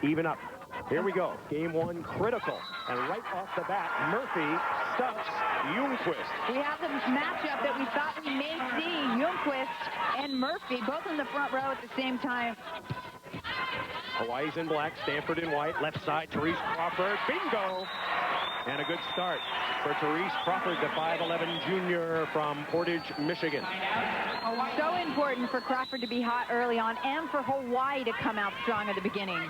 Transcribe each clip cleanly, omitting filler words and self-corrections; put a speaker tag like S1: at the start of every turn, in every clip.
S1: even up. Here we go. Game one, critical. And right off the bat, Murphy stuffs Ljungqvist.
S2: We have the matchup that we thought we may see. Ljungqvist and Murphy, both in the front row at the same time.
S1: Hawaii's in black, Stanford in white. Left side, Therese Crawford. Bingo! And a good start for Therese Crawford, the 5'11 junior from Portage, Michigan.
S2: So important for Crawford to be hot early on and for Hawaii to come out strong at the beginning.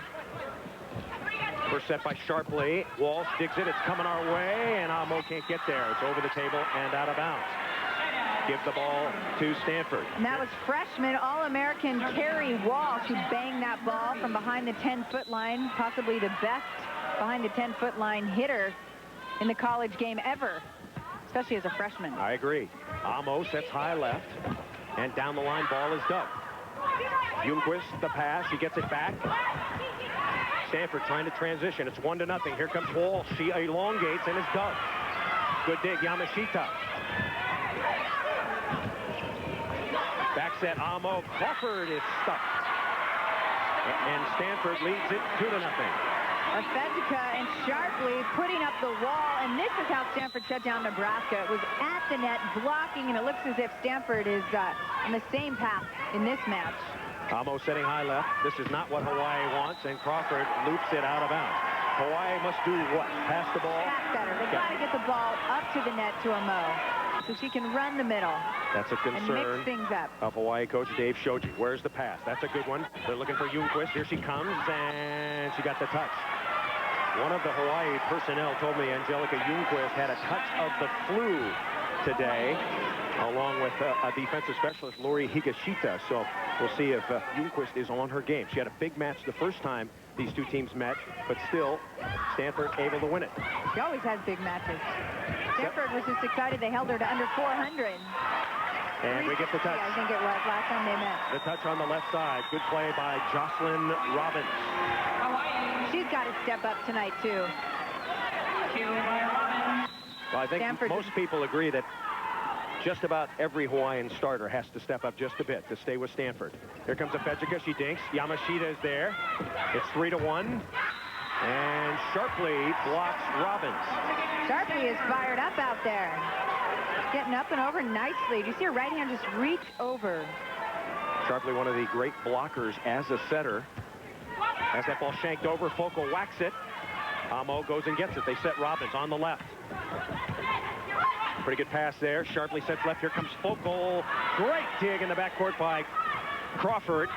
S1: First set by Sharpley. Walsh digs it. It's coming our way, and Amo can't get there. It's over the table and out of bounds. Give the ball to Stanford.
S2: And that was freshman All-American Carrie Walsh who banged that ball from behind the 10-foot line, possibly the best behind the 10-foot line hitter in the college game ever, especially as a freshman.
S1: I agree. Amo sets high left, and down the line ball is dug. Ljungqvist, the pass. She gets it back. Stanford trying to transition. It's 1-0. Here comes Walsh. She elongates and is dug. Good dig, Yamashita. Back set, Amo. Crawford is stuck. And Stanford leads it 2-0.
S2: Arfedjica and Sharpley putting up the wall, and this is how Stanford shut down Nebraska. It was at the net, blocking, and it looks as if Stanford is on the same path in this match.
S1: Amo setting high left. This is not what Hawaii wants, and Crawford loops it out of bounds. Hawaii must do what? Pass the ball?
S2: Pass better. They've got to get the ball up to the net to Amo so she can run the middle.
S1: That's a concern
S2: and mix things up.
S1: Of Hawaii coach Dave Shoji. Where's the pass? That's a good one. They're looking for Ljungqvist. Here she comes, and she got the touch. One of the Hawaii personnel told me Angelica Ljungqvist had a touch of the flu today, along with a defensive specialist, Lori Higashita. So we'll see if Ljungqvist is on her game. She had a big match the first time these two teams met, but still, Stanford able to win it.
S2: She always has big matches. Stanford was just excited they held her to under 400.
S1: And we get the touch.
S2: I think it was last time they met.
S1: The touch on the left side. Good play by Jocelyn Robbins.
S2: She's got to step up tonight, too.
S1: Well, I think most people agree that just about every Hawaiian starter has to step up just a bit to stay with Stanford. Here comes Arfedjica. She dinks. Yamashita is there. It's 3-1. And Sharpley blocks Robbins.
S2: Sharpley is fired up out there. Getting up and over nicely. Do you see her right hand just reach over?
S1: Sharpley, one of the great blockers as a setter. Has that ball shanked over. Focal whacks it. Amo goes and gets it. They set Robbins on the left. Pretty good pass there. Sharpley sets left. Here comes Focal. Great dig in the backcourt by Crawford.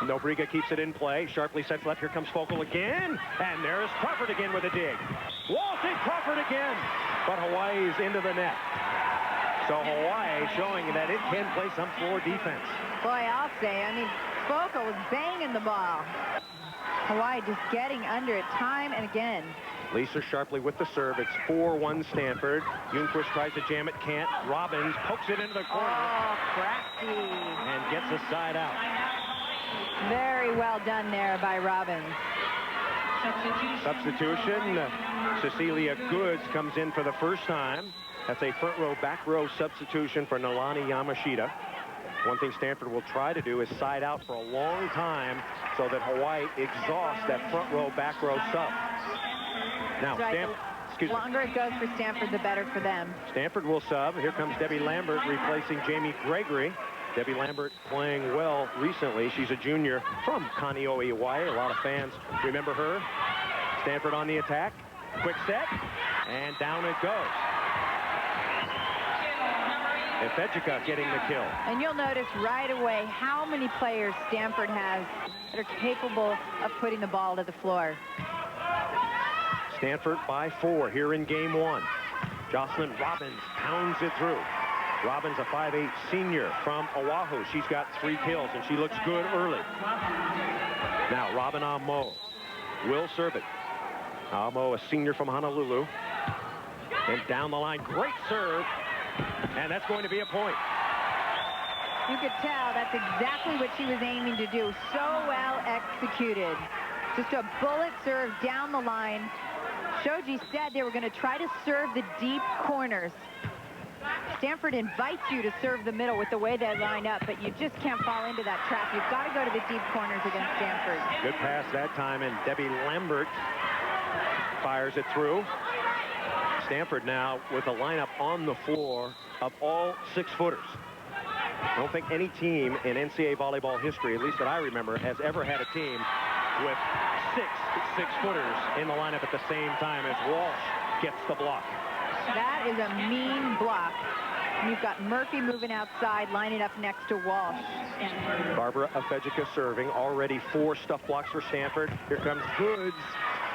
S1: Nobriga keeps it in play. Sharpley sets left. Here comes Focal again. And there's Crawford again with a dig. Walsh and Crawford again. But Hawaii's into the net. So Hawaii showing that it can play some floor defense.
S2: Boy, I'll say. I mean, Focal was banging the ball. Hawaii just getting under it time and again.
S1: Lisa Sharpley with the serve. It's 4-1 Stanford. Ljungqvist tries to jam it, can't. Robbins pokes it into the corner.
S2: Oh, crafty.
S1: And gets a side out.
S2: Very well done there by Robbins.
S1: Substitution. Cecilia Goods comes in for the first time. That's a front row, back row substitution for Nalani Yamashita. One thing Stanford will try to do is side out for a long time so that Hawaii exhausts that front row, back row sub. Now,
S2: the longer it goes for Stanford, the better for them.
S1: Stanford will sub. Here comes Debbie Lambert replacing Jamie Gregory. Debbie Lambert playing well recently. She's a junior from Kaneohe, Hawaii. A lot of fans remember her. Stanford on the attack. Quick set, and down it goes. Arfedjica getting the kill.
S2: And you'll notice right away how many players Stanford has that are capable of putting the ball to the floor.
S1: Stanford by 4 here in game 1. Jocelyn Robbins pounds it through. Robbins, a 5'8 senior from Oahu. She's got 3 kills, and she looks good early. Now, Robin Amo will serve it. Amo, a senior from Honolulu. And down the line, great serve. And that's going to be a point.
S2: You could tell that's exactly what she was aiming to do. So well executed. Just a bullet serve down the line. Shoji said they were going to try to serve the deep corners. Stanford invites you to serve the middle with the way they line up, but you just can't fall into that trap. You've got to go to the deep corners against Stanford.
S1: Good pass that time, and Debbie Lambert fires it through. Stanford now with a lineup on the floor of all 6-footers. I don't think any team in NCAA volleyball history, at least that I remember, has ever had a team with 6-footers in the lineup at the same time as Walsh gets the block.
S2: That is a mean block. And you've got Murphy moving outside, lining up next to Walsh.
S1: Barbara Afejica serving. Already 4 stuff blocks for Stanford. Here comes Goods,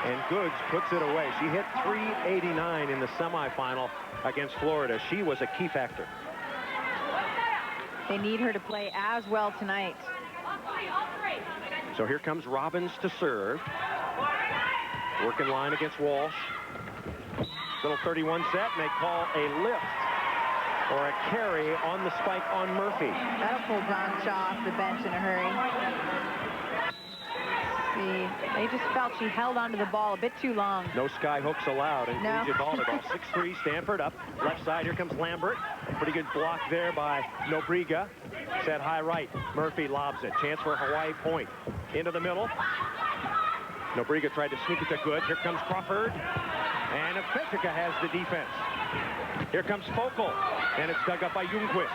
S1: and Goods puts it away. She hit 389 in the semifinal against Florida. She was a key factor.
S2: They need her to play as well tonight.
S1: So here comes Robbins to serve. Working line against Walsh. Little 31 set, and they call a lift or a carry on the spike on Murphy.
S2: That'll pull John Shaw off the bench in a hurry. See, they just felt she held onto the ball a bit too long.
S1: No sky hooks allowed in collegiate volleyball. 6-3 Stanford up. Left side, here comes Lambert. Pretty good block there by Nobriga. Set high right. Murphy lobs it. Chance for a Hawaii point. Into the middle. Nobriga tried to sneak it to Goods. Here comes Crawford. And Afejica has the defense. Here comes Focal. And it's dug up by Ljungqvist.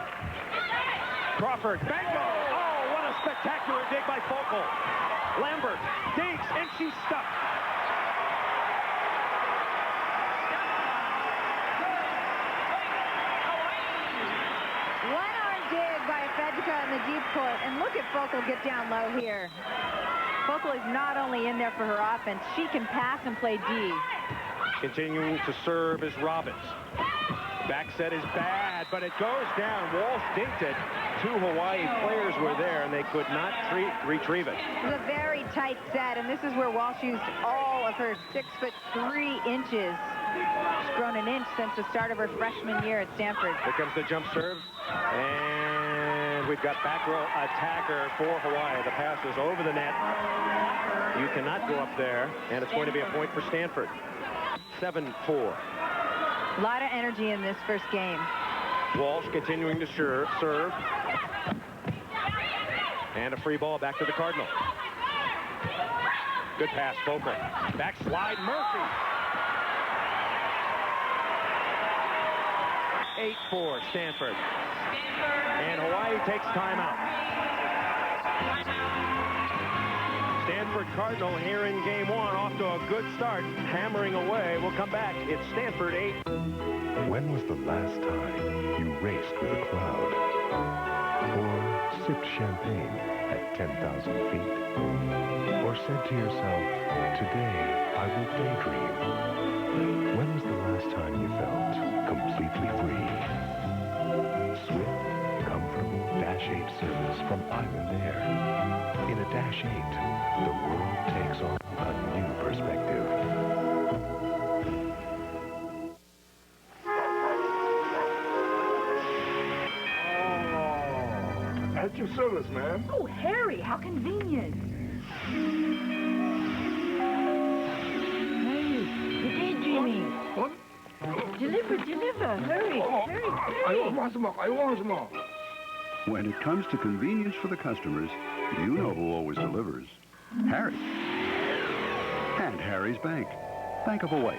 S1: Crawford. Bango! Oh, what a spectacular dig by Focal. Lambert digs, and she's stuck.
S2: One-arm dig by Afejica in the deep court. And look at Focal get down low here. Focal is not only in there for her offense, she can pass and play D.
S1: Continuing to serve is Robbins. Back set is bad, but it goes down. Walsh dinked it. 2 Hawaii players were there, and they could not retrieve it.
S2: It was a very tight set, and this is where Walsh used all of her 6'3" inches. She's grown an inch since the start of her freshman year at Stanford.
S1: Here comes the jump serve, and we've got back row attacker for Hawaii. The pass is over the net. You cannot go up there, and it's going to be a point for Stanford. 7-4.
S2: A lot of energy in this first game.
S1: Walsh continuing to serve. And a free ball back to the Cardinal. Good pass, Focal. Backslide, Murphy. 8-4, Stanford. And Hawaii takes timeout. Stanford Cardinal here in game 1, off to a good start, hammering away. We'll come back. It's Stanford 8.
S3: When was the last time you raced with a crowd? Or sipped champagne at 10,000 feet? Or said to yourself, today I will daydream? When was the last time you felt completely free? Swift, comfortable Dash 8 service from Island Air. In a Dash 8, the world takes on a new perspective.
S4: At your service, ma'am.
S5: Oh, Harry, how convenient. Hurry, good day, Jimmy.
S4: What?
S5: Deliver, hurry, hurry.
S4: I want some more.
S6: When it comes to convenience for the customers, you know who always delivers. Harry. And Harry's Bank. Bank of Hawaii.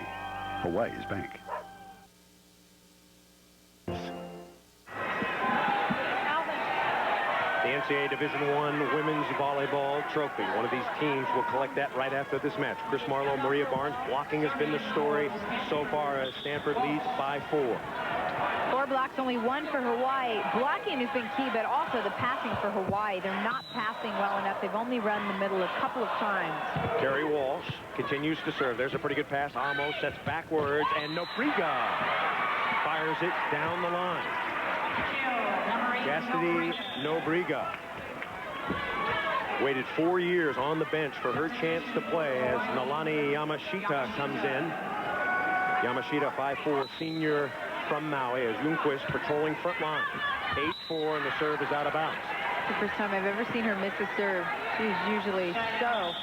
S6: Hawaii's bank.
S1: The NCAA Division I Women's Volleyball Trophy. One of these teams will collect that right after this match. Chris Marlowe, Maria Barnes. Blocking has been the story so far as Stanford leads by 4.
S2: 4 blocks, only 1 for Hawaii. Blocking has been key, but also the passing for Hawaii. They're not passing well enough. They've only run the middle a couple of times.
S1: Carrie Walsh continues to serve. There's a pretty good pass. Amo sets backwards, and Nobriga fires it down the line. Chastity Nobriga waited 4 years on the bench for her chance to play as Nalani Yamashita comes in. Yamashita, 5'4", senior from Maui, as Ljungqvist patrolling front line. 8-4, and the serve is out of bounds.
S2: It's the first time I've ever seen her miss a serve. She's usually so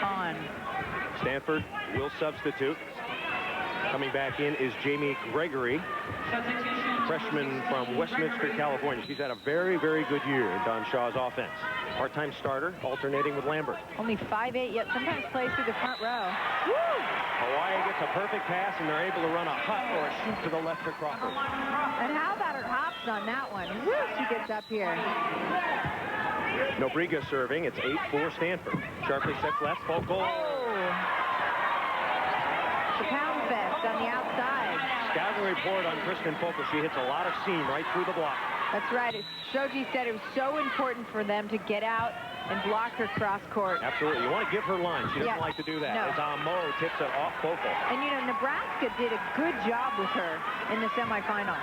S2: on.
S1: Stanford will substitute. Coming back in is Jamie Gregory, freshman from Westminster, California. She's had a very, very good year in Don Shaw's offense. Part-time starter, alternating with Lambert.
S2: Only 5'8", yet sometimes plays through the front row. Woo!
S1: Hawaii gets a perfect pass, and they're able to run a hut or a shoot to the left for Crawford.
S2: And how about her hops on that one? Woo! She gets up here.
S1: Nobriga serving. It's 8-4 Stanford. Sharply sets left. Focal.
S2: The pound fest on the outside.
S1: Scouting report on Kristen Focal. She hits a lot of seam right through the block.
S2: That's right. Shoji said it was so important for them to get out and block her cross court.
S1: Absolutely. You want to give her line. She doesn't like to do that.
S2: No.
S1: As Amo tips it off Focal.
S2: And, you know, Nebraska did a good job with her in the semifinal.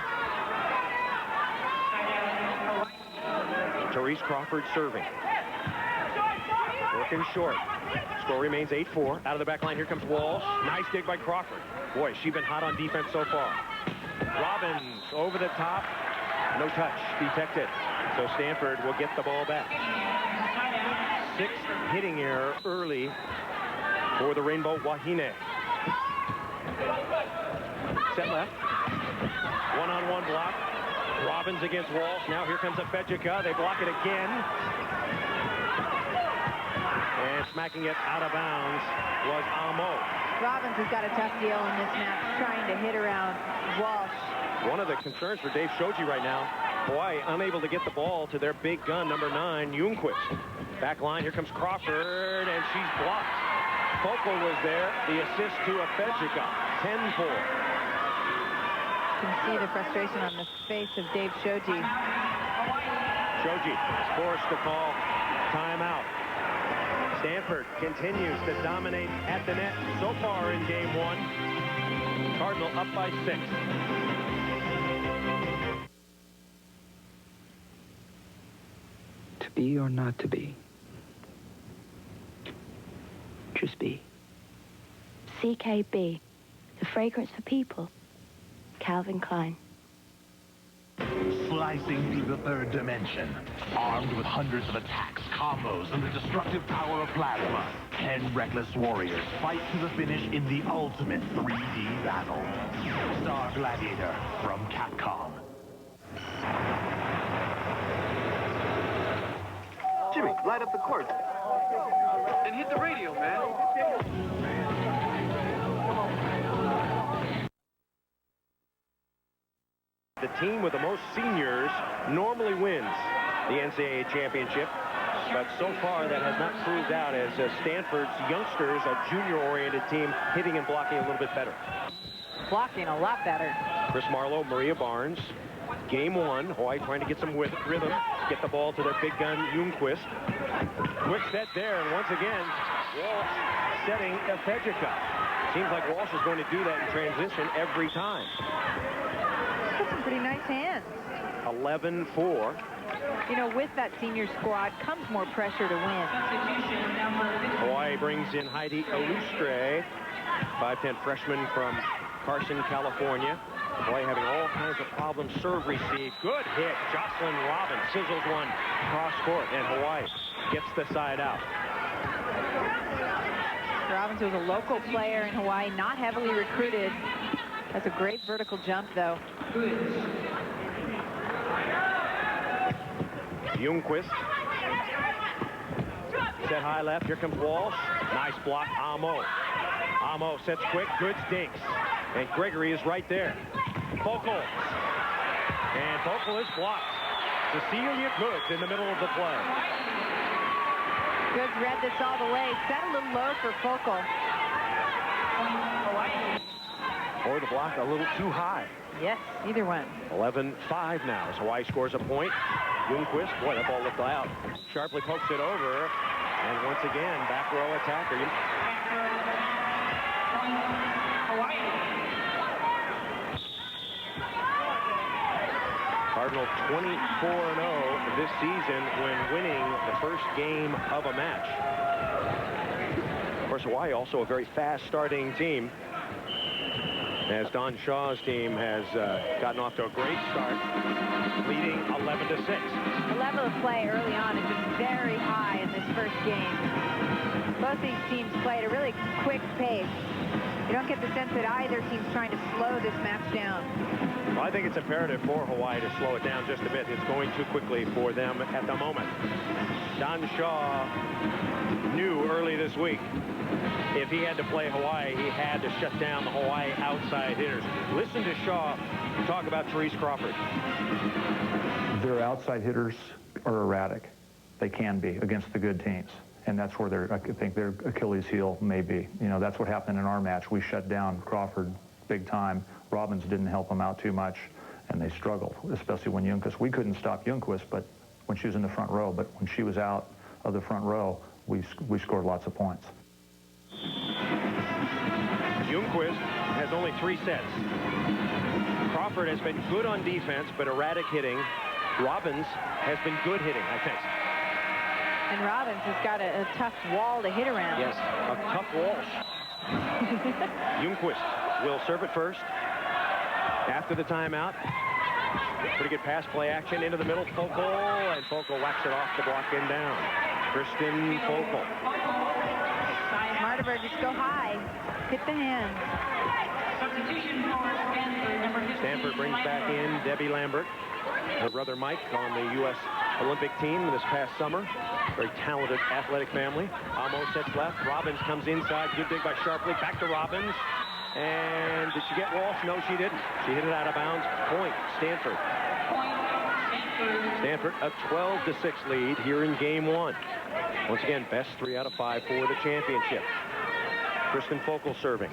S1: Therese Crawford serving. Working short. Score remains 8-4. Out of the back line, here comes Walsh. Nice dig by Crawford. Boy, she's been hot on defense so far. Robbins over the top. No touch detected. So Stanford will get the ball back. Sixth hitting error early for the Rainbow Wahine. Set left. One-on-one block. Robbins against Walsh. Now here comes a Fejica. They block it again. And smacking it out of bounds was Amo.
S2: Robbins has got a tough deal in this match, trying to hit around Walsh.
S1: One of the concerns for Dave Shoji right now, Hawaii unable to get the ball to their big gun, number 9, Ljungqvist. Back line, here comes Crawford, and she's blocked. Focal was there, the assist to a Fejica, 10-4.
S2: You can see the frustration on the face of Dave Shoji.
S1: Shoji is forced to call timeout. Stanford continues to dominate at the net so far in game 1. Cardinal up by 6.
S7: To be or not to be? Just be.
S8: CKB, the fragrance for people. Calvin Klein.
S9: Slicing through the third dimension, armed with hundreds of attacks, combos, and the destructive power of plasma, 10 reckless warriors fight to the finish in the ultimate 3D battle. Star Gladiator from Capcom.
S10: Jimmy, light up the court. And hit the radio, man.
S1: The team with the most seniors normally wins the NCAA championship, but so far that has not proved out as Stanford's youngsters, a junior-oriented team, hitting and blocking a little bit better.
S2: Blocking a lot better.
S1: Chris Marlowe, Maria Barnes. Game 1, Hawaii trying to get some rhythm, get the ball to their big gun, Ljungqvist. Quick set there, and once again, Walsh setting a Fejica. Seems like Walsh is going to do that in transition every time.
S2: That's some pretty nice hands.
S1: 11-4.
S2: You know, with that senior squad comes more pressure to win.
S1: Hawaii brings in Heidi Illustre, 5'10" freshman from Carson, California. Hawaii having all kinds of problems. Serve, receive. Good hit. Jocelyn Robbins sizzles one cross court, and Hawaii gets the side out.
S2: Robbins was a local player in Hawaii, not heavily recruited. That's a great vertical jump, though.
S1: Ljungqvist. Set high left. Here comes Walsh. Nice block. Amo. Amo sets quick. Goods dinks. And Gregory is right there. Focal. And Focal is blocked. Cecilia Goods in the middle of the play.
S2: Goods read this all the way. Set a little low for Focal.
S1: Or the block a little too high.
S2: Yes, either one.
S1: 11-5 now as Hawaii scores a point. Ljungqvist, boy, that ball looked out. Sharply pokes it over. And once again, back row attacker. Cardinal 24-0 this season when winning the first game of a match. Of course, Hawaii also a very fast starting team, as Don Shaw's team has gotten off to a great start, leading 11-6.
S2: The level of play early on has been very high in this first game. Both these teams played a really quick pace. You don't get the sense that either team's trying to slow this match down.
S1: Well, I think it's imperative for Hawaii to slow it down just a bit. It's going too quickly for them at the moment. Don Shaw knew early this week if he had to play Hawaii, he had to shut down the Hawaii outside hitters. Listen to Shaw talk about Therese Crawford.
S11: Their outside hitters are erratic. They can be against the good teams. And that's where I think their Achilles heel may be. You know, that's what happened in our match. We shut down Crawford big time. Robbins didn't help them out too much, and they struggled, especially when Ljungqvist. We couldn't stop Ljungqvist, but when she was in the front row. But when she was out of the front row, we scored lots of points.
S1: Ljungqvist has only 3 sets. Crawford has been good on defense, but erratic hitting. Robbins has been good hitting, I think.
S2: And Robbins has got a tough wall to hit around.
S1: Yes, a tough wall. Ljungqvist will serve it first. After the timeout, pretty good pass play action into the middle. Focal, and Focal whacks it off the block and down. Kristen Focal.
S2: Smart of her, just go high. Hit the hands.
S1: Stanford brings back in Debbie Lambert. Her brother Mike on the U.S. Olympic team this past summer. Very talented, athletic family. Almost sets left. Robbins comes inside. Good dig by Sharpley. Back to Robbins. And did she get Walsh? No, she didn't. She hit it out of bounds. Point, Stanford. Stanford, a 12-6 lead here in game 1. Once again, best 3 out of 5 for the championship. Kristen Focal serving.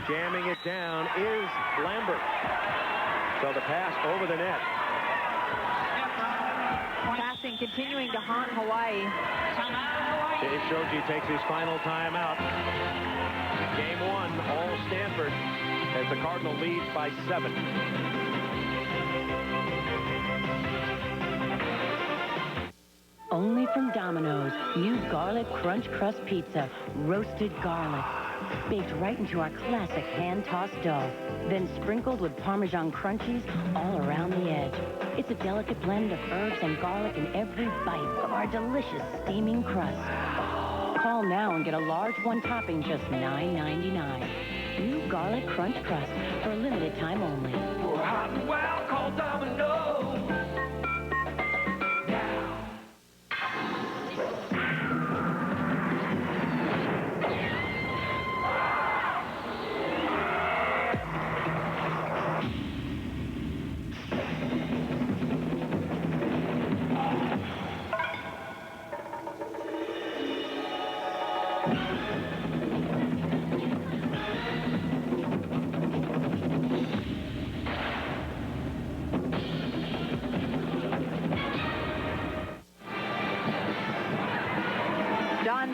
S1: Jamming it down is Lambert. So the pass over the net.
S2: Passing continuing to haunt Hawaii.
S1: Dave Shoji takes his final timeout. Game 1, all Stanford, as the Cardinal leads by 7.
S12: Only from Domino's, new garlic crunch crust pizza, roasted garlic. Baked right into our classic hand-tossed dough, then sprinkled with Parmesan crunchies all around the edge. It's a delicate blend of herbs and garlic in every bite of our delicious steaming crust. Call now and get a large one topping just $9.99. New garlic crunch crust for a limited time only.
S13: For hot and wild, call Domino's.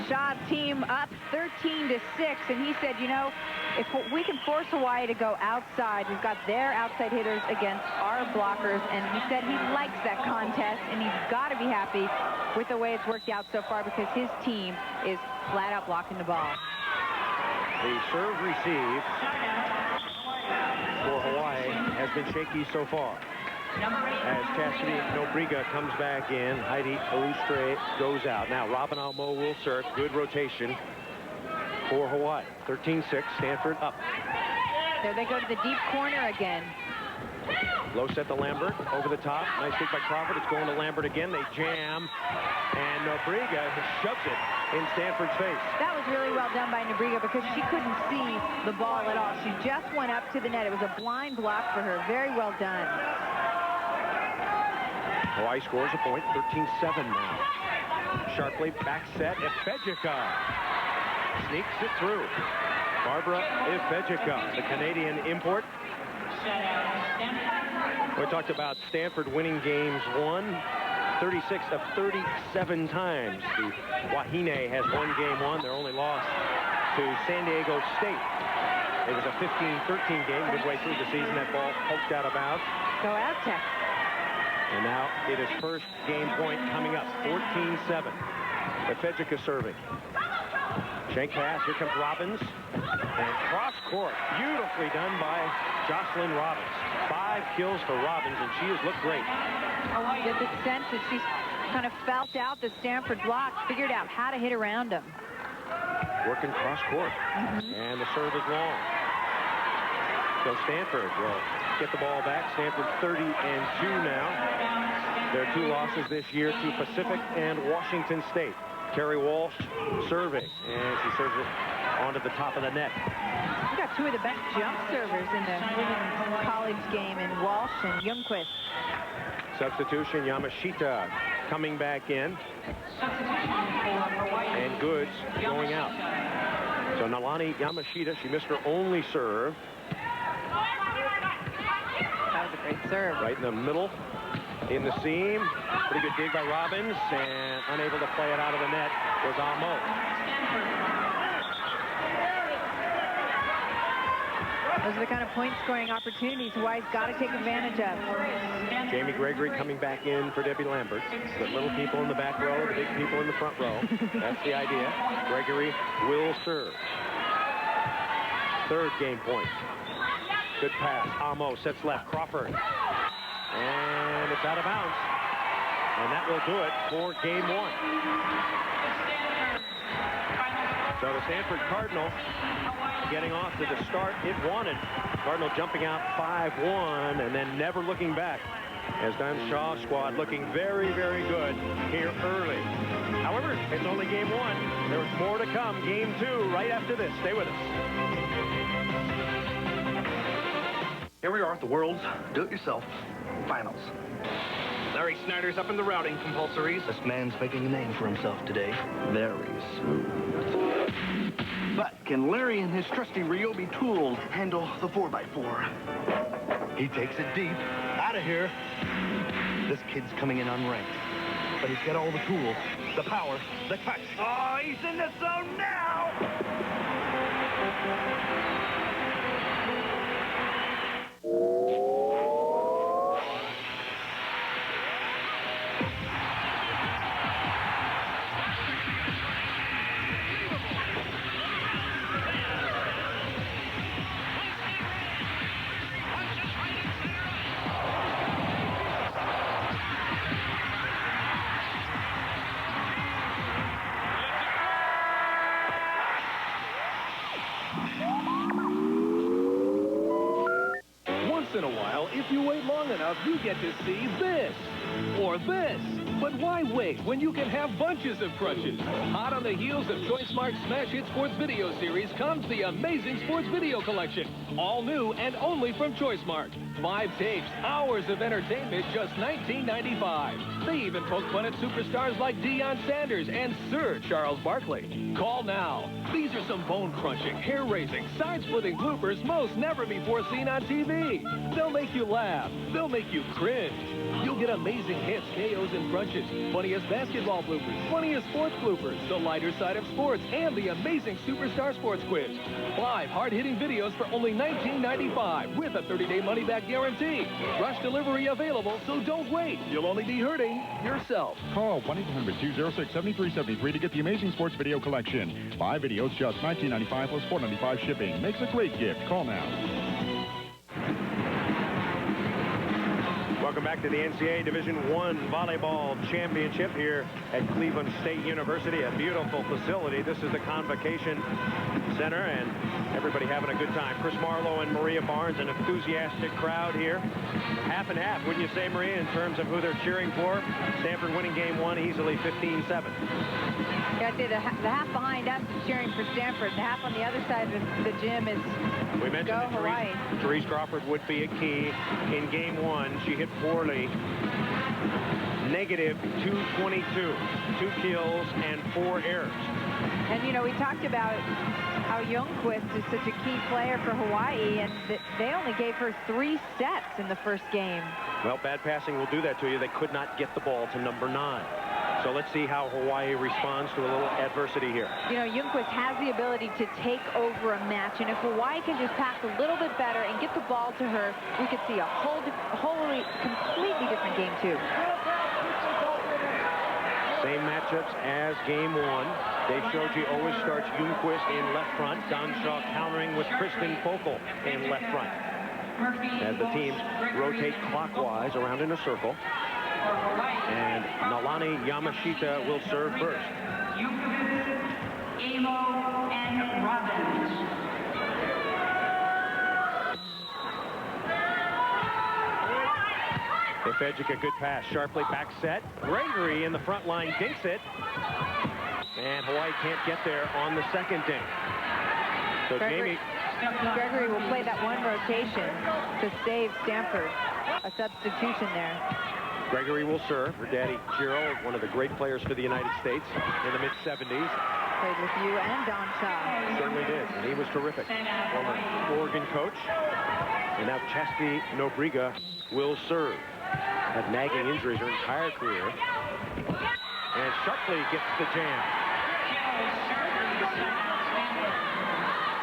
S2: Shaw's team up 13-6, and he said, you know, if we can force Hawaii to go outside, we've got their outside hitters against our blockers, and he said he likes that contest, and he's got to be happy with the way it's worked out so far because his team is flat out blocking the ball.
S1: The serve receive for Hawaii has been shaky so far. As Chastity Nobriga comes back in, Heidi Alustre goes out. Now Robin Almo will serve. Good rotation for Hawaii. 13-6, Stanford up.
S2: There they go to the deep corner again.
S1: Low set to Lambert, over the top. Nice kick by Crawford. It's going to Lambert again. They jam, and Nobriga shoves it in Stanford's face.
S2: That was really well done by Nobriga because she couldn't see the ball at all. She just went up to the net. It was a blind block for her. Very well done.
S1: Hawaii scores a point, 13-7 now. Sharpley back set, Ifejika sneaks it through. Barbara Ifejika, the Canadian import. We talked about Stanford winning games 36 of 37 times. The Wahine has won game 1. Their only loss to San Diego State. It was a 15-13 game midway through the season. That ball poked out of bounds.
S2: Go Aztecs.
S1: And now it is first game point coming up, 14-7. Ifejika serving. Shank pass, here comes Robbins. And cross court, beautifully done by Jocelyn Robbins. 5 kills for Robbins, and she has looked great.
S2: Get the sense that she's kind of felt out the Stanford block, figured out how to hit around them.
S1: working cross court. And the serve is long. So Stanford will get the ball back. Stanford 30-2 now. Their 2 losses this year to Pacific and Washington State. Kerry Walsh serving, and she serves it onto the top of the net.
S2: We got 2 of the best jump servers in the women's college game in Walsh and Ljungqvist.
S1: Substitution, Yamashita coming back in. And Goods going out. So Nalani Yamashita, she missed her only serve.
S2: That was a great serve.
S1: Right in the middle, in the seam. Pretty good dig by Robbins, and unable to play it out of the net was Amo.
S2: Those are the kind of point-scoring opportunities Hawaii's got to take advantage of.
S1: Jamie Gregory coming back in for Debbie Lambert. The little people in the back row, the big people in the front row. That's the idea. Gregory will serve. 3rd game point. Good pass. Amo sets left. Crawford. And it's out of bounds. And that will do it for game 1. So the Stanford Cardinal getting off to the start it wanted. Cardinal jumping out 5-1 and then never looking back. As Don Shaw's squad looking very, very good here early. However, it's only game 1. There's more to come. Game 2 right after this. Stay with us.
S14: Here we are at the World's Do-It-Yourself Finals. Larry Snyder's up in the routing compulsories. This man's making a name for himself today. Very smooth. But can Larry and his trusty Ryobi tools handle the 4x4? He takes it deep. Out of here. This kid's coming in unranked. But he's got all the tools, the power, the touch. Oh, he's in the zone now!
S15: In a while, if you wait long enough, you get to see this or this. But why wait when you can have bunches of crutches? Hot on the heels of ChoiceMark's Smash Hit Sports Video Series comes the Amazing Sports Video Collection. All new and only from ChoiceMark. 5 tapes, hours of entertainment, just $19.95. They even poke fun at superstars like Deion Sanders and Sir Charles Barkley. Call now. These are some bone-crunching, hair-raising, side-splitting bloopers most never before seen on TV. They'll make you laugh. They'll make you cringe. You'll get amazing hits, KOs, and crunches, funniest basketball bloopers, funniest sports bloopers, the lighter side of sports, and the amazing Superstar Sports Quiz. 5 hard-hitting videos for only $19.95 with a 30-day money-back guarantee. Rush delivery available, so don't wait. You'll only be hurting yourself.
S16: Call 1-800-206-7373 to get the Amazing Sports Video Collection. 5 videos, just $19.95 plus $4.95 shipping. Makes a great gift. Call now.
S1: Welcome back to the NCAA Division I Volleyball Championship here at Cleveland State University, a beautiful facility. This is the Convocation Center, and everybody having a good time. Chris Marlowe and Maria Barnes, an enthusiastic crowd here. Half and half, wouldn't you say, Maria, in terms of who they're cheering for? Stanford winning game 1 easily 15-7.
S2: Yeah, I'd say the half behind us is cheering for Stanford. The half on the other side of the gym is
S1: we mentioned
S2: go Hawaii.
S1: Therese Crawford would be a key in game 1. She hit poorly. Negative 222. 2 kills and 4 errors.
S2: And, you know, we talked about how Ljungqvist is such a key player for Hawaii, and they only gave her 3 sets in the first game.
S1: Well, bad passing will do that to you. They could not get the ball to number 9. So let's see how Hawaii responds to a little adversity here.
S2: You know, Ljungqvist has the ability to take over a match, and if Hawaii can just pass a little bit better and get the ball to her, we could see a completely different game 2.
S1: Same matchups as game 1. Dave Shoji always starts Ljungqvist in left front. Don Shaw countering with Kristen Focal in left front. As the teams rotate clockwise around in a circle. And Nalani Yamashita will serve first.
S5: Amo and Robbins.
S1: Ifejika, good pass. Sharply back set. Gregory in the front line dinks it. And Hawaii can't get there on the second dink. So Gregory
S2: will play that one rotation to save Stanford. A substitution there.
S1: Gregory will serve. Her daddy, Gerald, one of the great players for the United States in the mid-70s.
S2: Played with you and Don Shaw.
S1: Certainly did. And he was terrific. Former Oregon coach. And now Chastity Nobriga will serve. Had nagging injuries her entire career. And Sharpley gets the jam.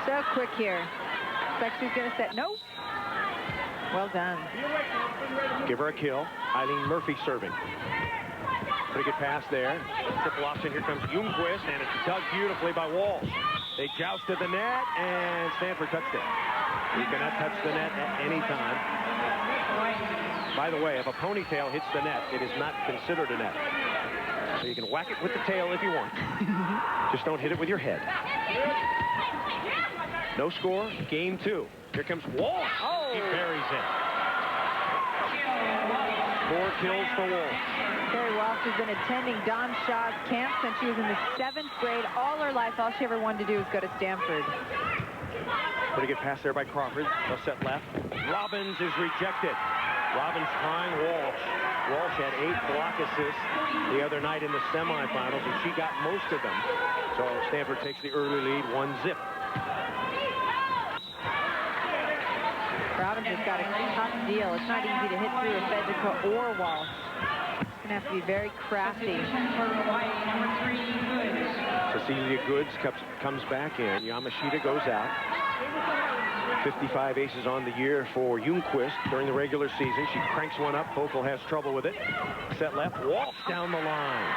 S2: So quick here. Expect she's going to set. No. Well done.
S1: Give her a kill. Eileen Murphy serving. Pretty good pass there. Triple option. Here comes Ljungqvist, and it's dug beautifully by Walsh. They jousted the net, and Stanford touched it. You cannot touch the net at any time. By the way, if a ponytail hits the net, it is not considered a net. So you can whack it with the tail if you want. Just don't hit it with your head. No score, game 2. Here comes Walsh. Oh. He buries it. 4 kills for Walsh.
S2: Carrie Walsh has been attending Don Shaw's camp since she was in the 7th grade. All her life, all she ever wanted to do was go to Stanford.
S1: Pretty good pass there by Crawford. They'll set left. Robbins is rejected. Robbins trying Walsh. Walsh had 8 block assists the other night in the semifinals, and she got most of them. So Stanford takes the early lead, 1-0.
S2: Robbins has got a tough deal. It's not easy to hit through Ifejika or Walsh. It's going to have to be very crafty.
S1: Cecilia Goods comes back in. Yamashita goes out. 55 aces on the year for Ljungqvist during the regular season. She cranks one up. Focal has trouble with it. Set left. Walsh down the line.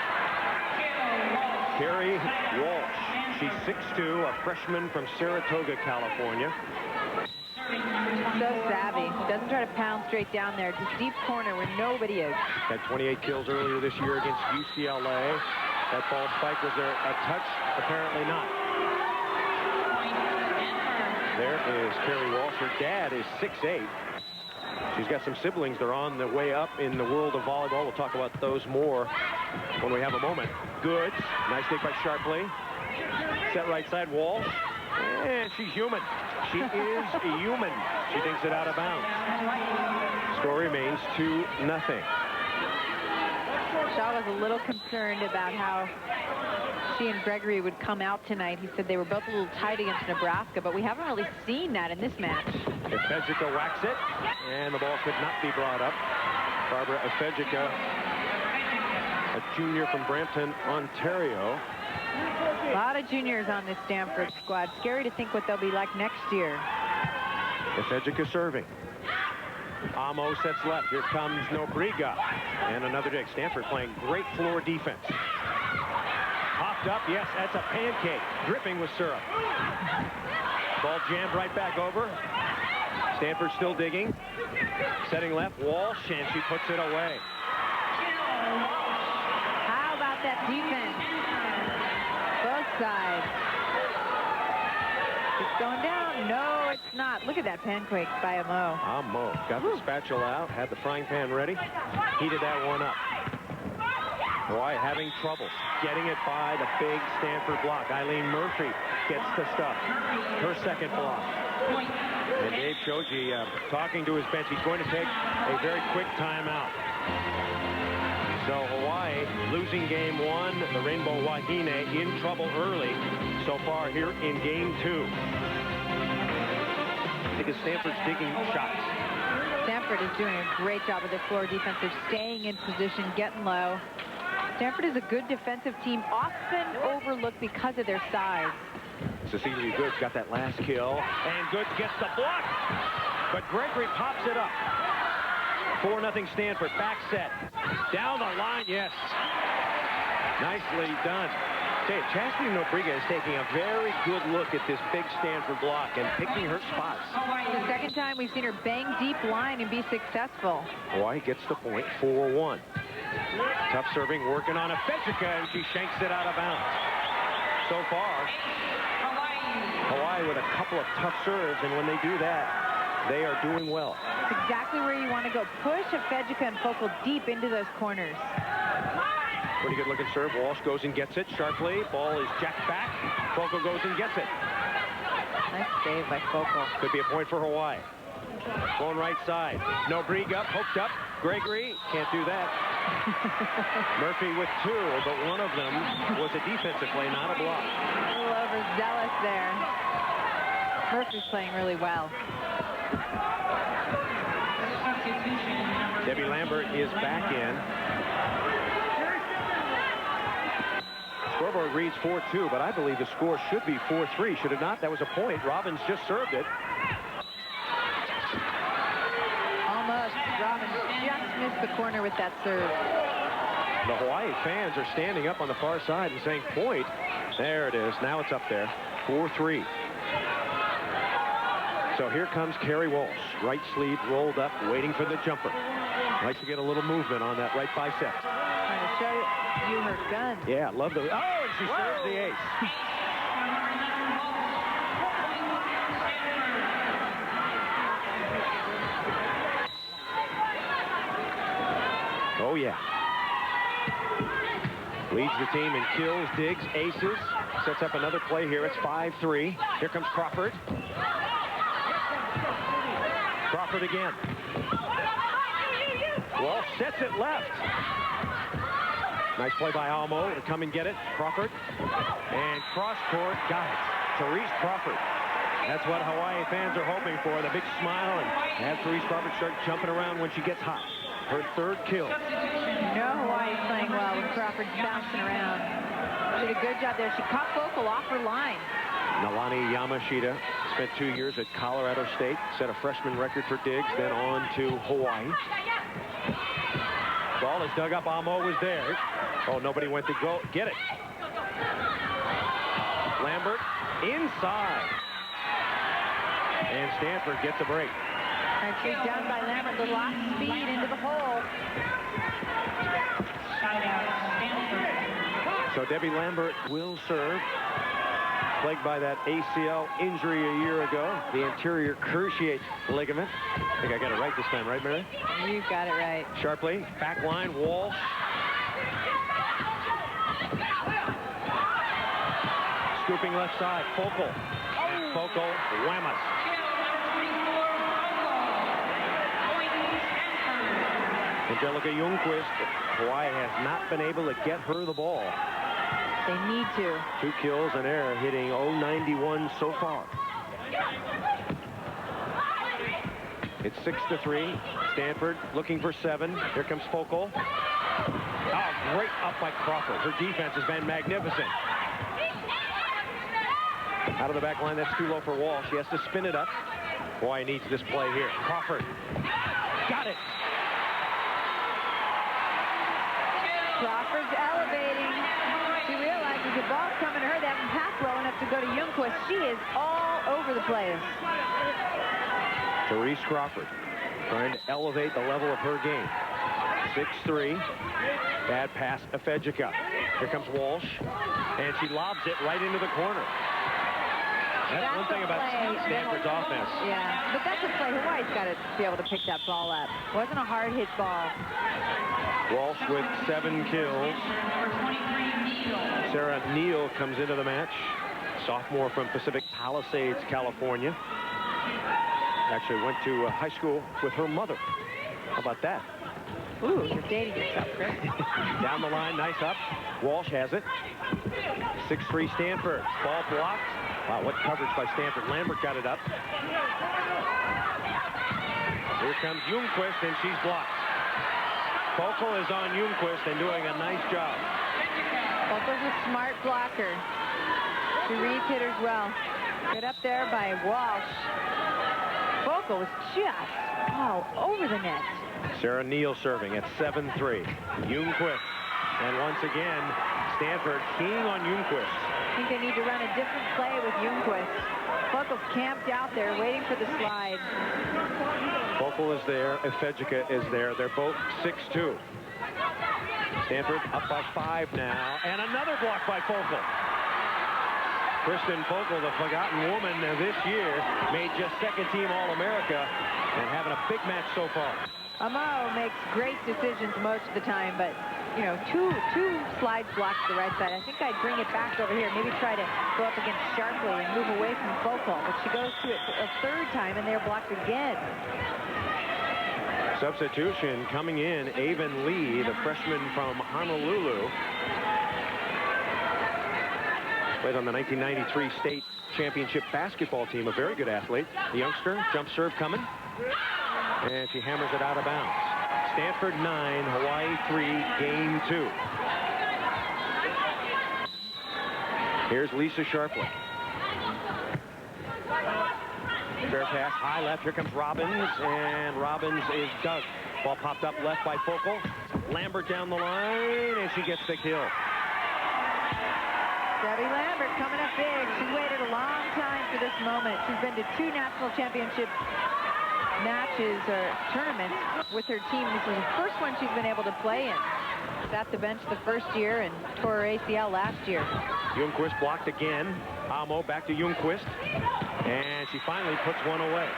S1: Carrie Walsh. She's 6'2", a freshman from Saratoga, California.
S2: So savvy. Doesn't try to pound straight down there. Just deep corner where nobody is.
S1: Had 28 kills earlier this year against UCLA. That ball spike, was there a touch? Apparently not. There is Carrie Walsh. Her dad is 6'8". She's got some siblings. They're on the way up in the world of volleyball. We'll talk about those more when we have a moment. Goods. Nice take by Sharpley. Set right side, Walsh. And she's human. She is a human. She thinks it out of bounds. Score remains 2-0.
S2: Shaw was a little concerned about how she and Gregory would come out tonight. He said they were both a little tight against Nebraska, but we haven't really seen that in this match.
S1: Ifejika whacks it, and the ball could not be brought up. Barbara Ifejika, a junior from Brampton, Ontario.
S2: A lot of juniors on this Stanford squad. Scary to think what they'll be like next year.
S1: Ifejika serving. Amo sets left. Here comes Nobriga. And another dig. Stanford playing great floor defense. Popped up. Yes, that's a pancake. Dripping with syrup. Ball jammed right back over. Stanford still digging. Setting left. Walsh, and she puts it away.
S2: How about that defense? Both sides. It's going down. No, it's not. Look at that pancake by Amo.
S1: Amo got the spatula out, had the frying pan ready, heated that one up. Hawaii having trouble getting it by the big Stanford block. Eileen Murphy gets the stuff. Her second block. And Dave Shoji talking to his bench. He's going to take a very quick timeout. So Hawaii losing game 1. The Rainbow Wahine in trouble early so far here in game 2. Because Stanford's digging shots.
S2: Stanford is doing a great job with their floor defense. They're staying in position, getting low. Stanford is a good defensive team, often overlooked because of their size.
S1: Cecilia Goods got that last kill, and Goods gets the block, but Gregory pops it up. 4-0 Stanford, back set. Down the line, yes. Nicely done. Chastity Nobriga is taking a very good look at this big Stanford block and picking her spots.
S2: The second time we've seen her bang deep line and be successful.
S1: Hawaii gets the point, 4-1. Tough serving, working on Ifejika, and she shanks it out of bounds. so far. Hawaii with a couple of tough serves, and when they do that, they are doing well.
S2: It's exactly where you want to go. Push Afedjika and Focal deep into those corners.
S1: Pretty good looking serve. Walsh goes and gets it sharply. Ball is jacked back. Focal goes and gets it.
S2: Nice save by Focal.
S1: Could be a point for Hawaii. Going right side. No Brieg up, poked up. Gregory can't do that. Murphy with two, but one of them was a defensive play, not a block.
S2: A little overzealous there. Murphy's playing really well.
S1: Debbie Lambert is back in. Scoreboard reads 4-2, but I believe the score should be 4-3. Should it not? That was a point. Robbins just served it.
S2: Almost. Robbins just missed the corner with that serve.
S1: The Hawaii fans are standing up on the far side and saying point. There it is. Now it's up there. 4-3. So here comes Carrie Walsh. Right sleeve rolled up, waiting for the jumper. Likes to get a little movement on that right bicep.
S2: Trying to show you her gun.
S1: Yeah, love the... Oh, and she serves the ace. Oh, yeah. Leads the team in kills, digs, aces. Sets up another play here. It's 5-3. Here comes Crawford. Crawford again. Walsh sets it left. Nice play by Almo to come and get it. Crawford. And cross court, got it. Therese Crawford. That's what Hawaii fans are hoping for. The big smile, and have Therese Crawford start jumping around when she gets hot. Her third kill.
S2: You know Hawaii's playing well when Crawford's bouncing around. She did a good job there. She caught Focal off her line.
S1: Nalani Yamashita spent 2 years at Colorado State, set a freshman record for digs, then on to Hawaii. Ball is dug up. Almo was there. Oh, nobody went to go get it. Lambert inside. And Stanford gets a break.
S2: Actually done by Lambert. The lock speed into the hole.
S1: So Debbie Lambert will serve. Plagued by that ACL injury a year ago. The anterior cruciate ligament. I think I got it right this time, right, Mary?
S2: You got it right.
S1: Sharply. Back line, Walsh. Scooping left side, Focal. And Focal, whammas. Angelica Ljungqvist, Hawaii has not been able to get her the ball.
S2: They need to.
S1: 2 kills, an error, hitting 091 so far. It's 6-3. Stanford looking for 7. Here comes Focal. Oh, great up by Crawford. Her defense has been magnificent. Out of the back line, that's too low for Walsh. She has to spin it up. Hawaii needs this play here. Crawford. Got it.
S2: Crawford's elevating. She realizes the ball's coming to her. They haven't passed low enough to go to Ljungqvist. She is all over the place.
S1: Therese Crawford trying to elevate the level of her game. 6-3. Bad pass, Afedjika. Here comes Walsh. And she lobs it right into the corner. That's one thing about Stanford's offense.
S2: Yeah, but that's a play. Hawaii's got to be able to pick that ball up. Wasn't a hard hit ball.
S1: Walsh with 7 kills. Sarah Neal comes into the match. Sophomore from Pacific Palisades, California. Actually went to high school with her mother. How about that?
S2: Ooh, you're dating yourself, Chris.
S1: Down the line, nice up. Walsh has it. 6-3 Stanford. Ball blocked. Wow, what coverage by Stanford. Lambert got it up. Here comes Ljungqvist, and she's blocked. Focal is on Ljungqvist and doing a nice job.
S2: Focal's a smart blocker. She reads hitters well. Good up there by Walsh. Focal was just all over the net.
S1: Sarah Neal serving at 7-3. Ljungqvist. And once again, Stanford keying on Ljungqvist.
S2: I think they need to run a different play with Ljungqvist. Focal's camped out there waiting for the slide.
S1: Focal is there. Afedjika is there. They're both 6-2. Stanford up by 5 now. And another block by Focal. Kristen Fogle, the forgotten woman this year, made just second-team All-America and having a big match so far.
S2: Amo makes great decisions most of the time, but, you know, two slides blocked to the right side. I think I'd bring it back over here, maybe try to go up against Sharpley and move away from Fogle, but she goes to it a third time, and they're blocked again.
S1: Substitution coming in, Avon Lee, the freshman from Honolulu. Played on the 1993 state championship basketball team, a very good athlete. The youngster, jump serve coming, and she hammers it out of bounds. Stanford 9, Hawaii 3, game 2. Here's Lisa Sharpley. Fair pass, high left, here comes Robbins, and Robbins is dug. Ball popped up left by Fogle. Lambert down the line, and she gets the kill.
S2: Debbie Lambert coming up big. She waited a long time for this moment. She's been to 2 national championship matches or tournaments with her team. This is the first one she's been able to play in. Sat the bench the first year and tore her ACL last year.
S1: Ljungqvist blocked again. Amo back to Ljungqvist, and she finally puts one away.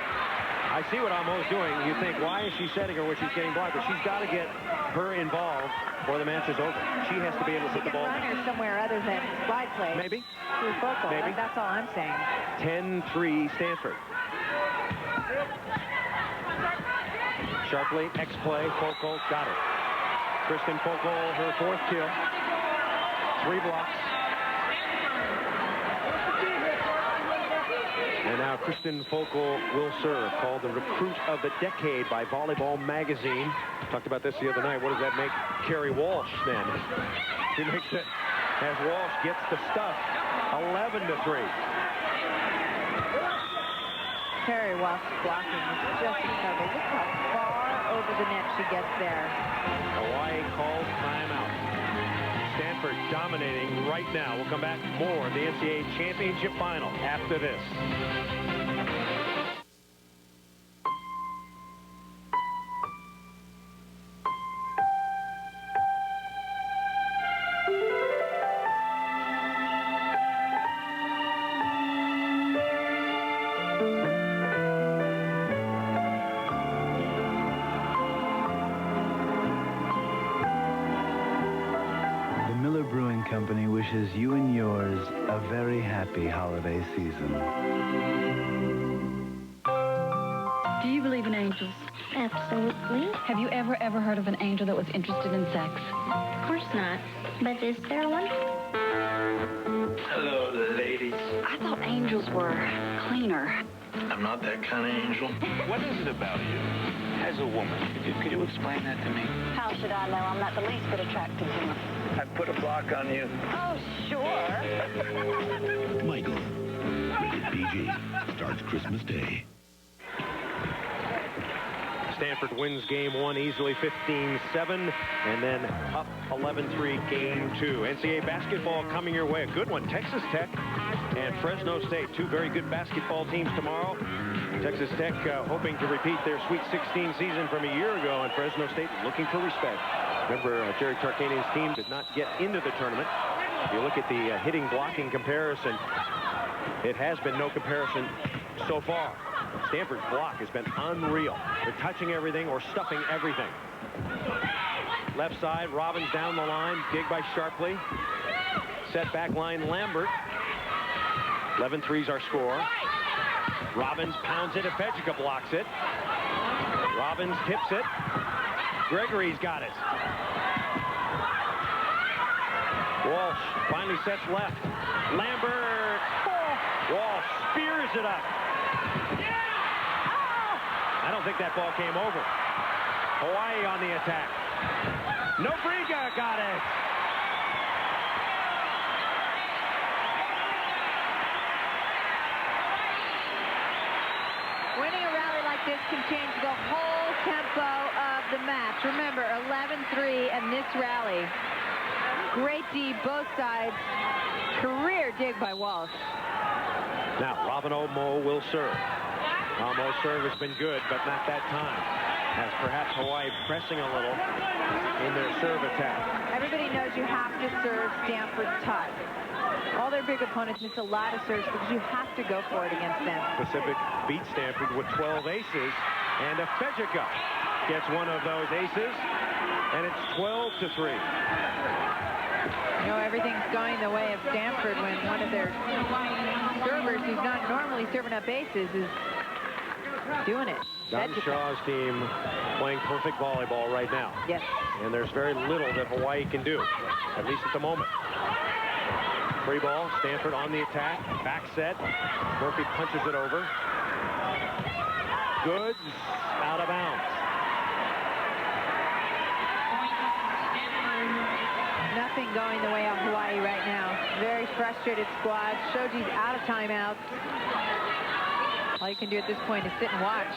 S1: I see what Amo's doing. You think, why is she setting her when she's getting blocked? But she's got to get her involved or the match is over. She has to be able to put the ball.
S2: She can run her somewhere other than slide play.
S1: Maybe.
S2: Through Fogle.
S1: Maybe.
S2: That's all I'm saying.
S1: 10-3 Stanford. Sharpley, X-play, Fogle, got it. Kristen Fogle, her 4th kill. 3 blocks. And now Kristen Fogle will serve, called the Recruit of the Decade by Volleyball Magazine. Talked about this the other night. What does that make Carrie Walsh then? She makes it as Walsh gets the stuff. 11-3.
S2: Carrie Walsh blocking is just incredible. Look how far over the net she gets there.
S1: Hawaii calls timeout. Stanford dominating right now. We'll come back more of the NCAA championship final after this.
S17: Company wishes you and yours a very happy holiday season.
S18: Do you believe in angels?
S8: Absolutely.
S18: Have you ever heard of an angel that was interested in sex?
S8: Of course not. But is there one?
S14: Hello, ladies.
S18: I thought angels were cleaner.
S14: I'm not that kind of angel.
S19: What is it about you as a woman? Could you explain that to me?
S18: How should I know? I'm not the least bit attracted to him.
S14: I put a block on you.
S18: Oh, sure.
S3: Michael, rated PG, starts Christmas Day.
S1: Stanford wins game 1 easily, 15-7, and then up 11-3 game 2. NCAA basketball coming your way. A good one. Texas Tech and Fresno State, 2 very good basketball teams tomorrow. Texas Tech hoping to repeat their Sweet 16 season from a year ago, and Fresno State looking for respect. Remember, Jerry Tarkanian's team did not get into the tournament. If you look at the hitting blocking comparison, it has been no comparison so far. Stanford's block has been unreal. They're touching everything or stuffing everything. Left side, Robbins down the line, dig by Sharpley. Set back line, Lambert. 11-3's our score. Robbins pounds it, Ifejika blocks it. Robbins tips it. Gregory's got it. Walsh finally sets left. Lambert. Walsh spears it up. I don't think that ball came over. Hawaii on the attack. Nobriga got it.
S2: Winning a rally like this can change the whole tempo of the match. Remember, 11-3 and this rally. Great D, both sides. Career dig by Walsh.
S1: Now, Robin Omo will serve. Omo's serve has been good, but not that time. As perhaps Hawaii pressing a little in their serve attack.
S2: Everybody knows you have to serve Stanford tough. All they their big opponents miss a lot of serves because you have to go for it against them.
S1: Pacific beat Stanford with 12 aces, and Efejica gets one of those aces, and it's 12-3.
S2: You know, everything's going the way of Stanford when one of their servers who's not normally serving up aces is doing it.
S1: Don Shaw's team playing perfect volleyball right now.
S2: Yes.
S1: And there's very little that Hawaii can do, at least at the moment. Free ball, Stanford on the attack, back set. Murphy punches it over. Goods out of bounds.
S2: Nothing going the way of Hawaii right now. Very frustrated squad. Shoji's out of timeouts. All you can do at this point is sit and watch.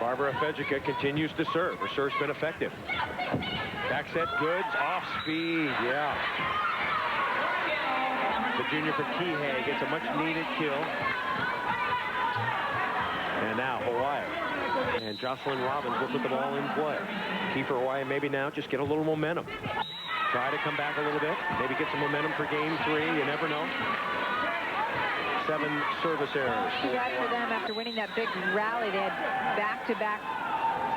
S1: Barbara Efejica continues to serve. Her serve's been effective. Back set, Goods, off speed, yeah. The junior from Kihei gets a much-needed kill. And now Hawaii. And Jocelyn Robbins will put the ball in play. Key for Hawaii maybe now just get a little momentum. Try to come back a little bit. Maybe get some momentum for game 3. You never know. 7 service errors.
S2: Too bad for them after winning that big rally. They had back-to-back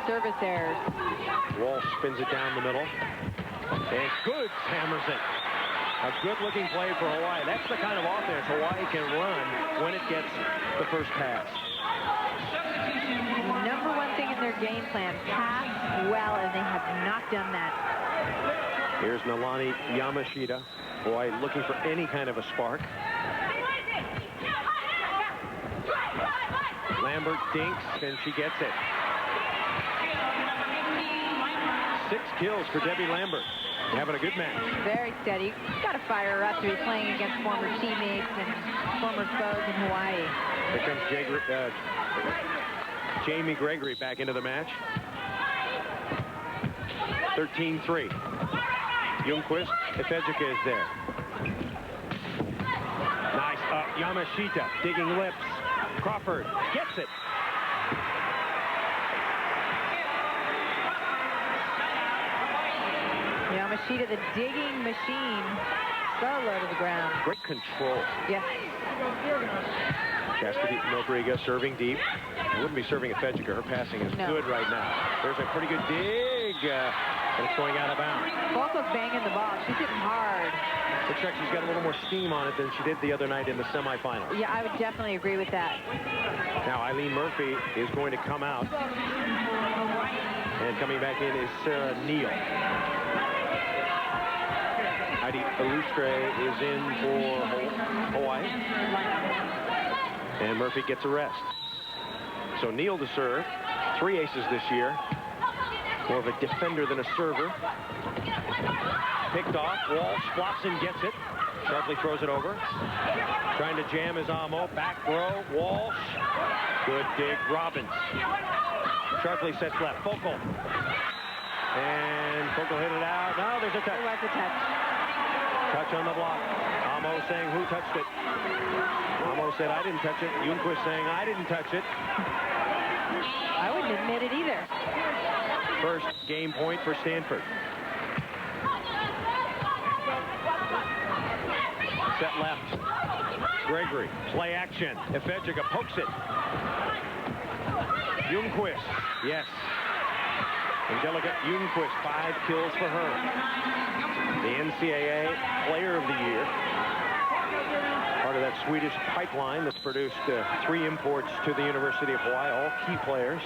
S2: service errors.
S1: Walsh spins it down the middle. And Goods hammers it. A good-looking play for Hawaii. That's the kind of offense Hawaii can run when it gets the first pass.
S2: Number one thing in their game plan, pass well, and they have not done that.
S1: Here's Nalani Yamashita. Hawaii looking for any kind of a spark. Lambert dinks, and she gets it. 6 kills for Debbie Lambert. Having a good match.
S2: Very steady. You've got to fire her up to be playing against former teammates and former foes in Hawaii.
S1: Here comes Jamie Gregory back into the match. 13-3. Ljungqvist, Efejica is there. Nice up. Yamashita digging lips. Crawford gets it.
S2: Yamashita, the digging machine. So low to the ground.
S1: Great control.
S2: Yes.
S1: Chastity Nobrega serving deep. Wouldn't be serving Efejica. Her passing is good right now. There's a pretty good dig. And it's going out of bounds.
S2: Volko's banging the ball. She's hitting hard.
S1: Looks like she's got a little more steam on it than she did the other night in the semifinals.
S2: Yeah, I would definitely agree with that.
S1: Now Eileen Murphy is going to come out. And coming back in is Sarah Neal. Heidi Illustre is in for Hawaii. And Murphy gets a rest. So Neal to serve. 3 aces this year. More of a defender than a server. Picked off. Walsh flops and gets it. Sharply throws it over. Trying to jam his Amo. Back row. Walsh. Good dig. Robbins. Sharply sets left. Focal. And Focal hit it out. No, there's a touch.
S2: There was a touch.
S1: Touch on the block. Amo saying, who touched it? Amo said, I didn't touch it. Ljungqvist saying, I didn't touch it.
S2: I wouldn't admit it either.
S1: First game point for Stanford. Set left. Gregory. Play action. Efejica pokes it. Ljungqvist. Yes. Angelica Ljungqvist. 5 kills for her. The NCAA Player of the Year. Part of that Swedish pipeline that's produced 3 imports to the University of Hawaii, all key players.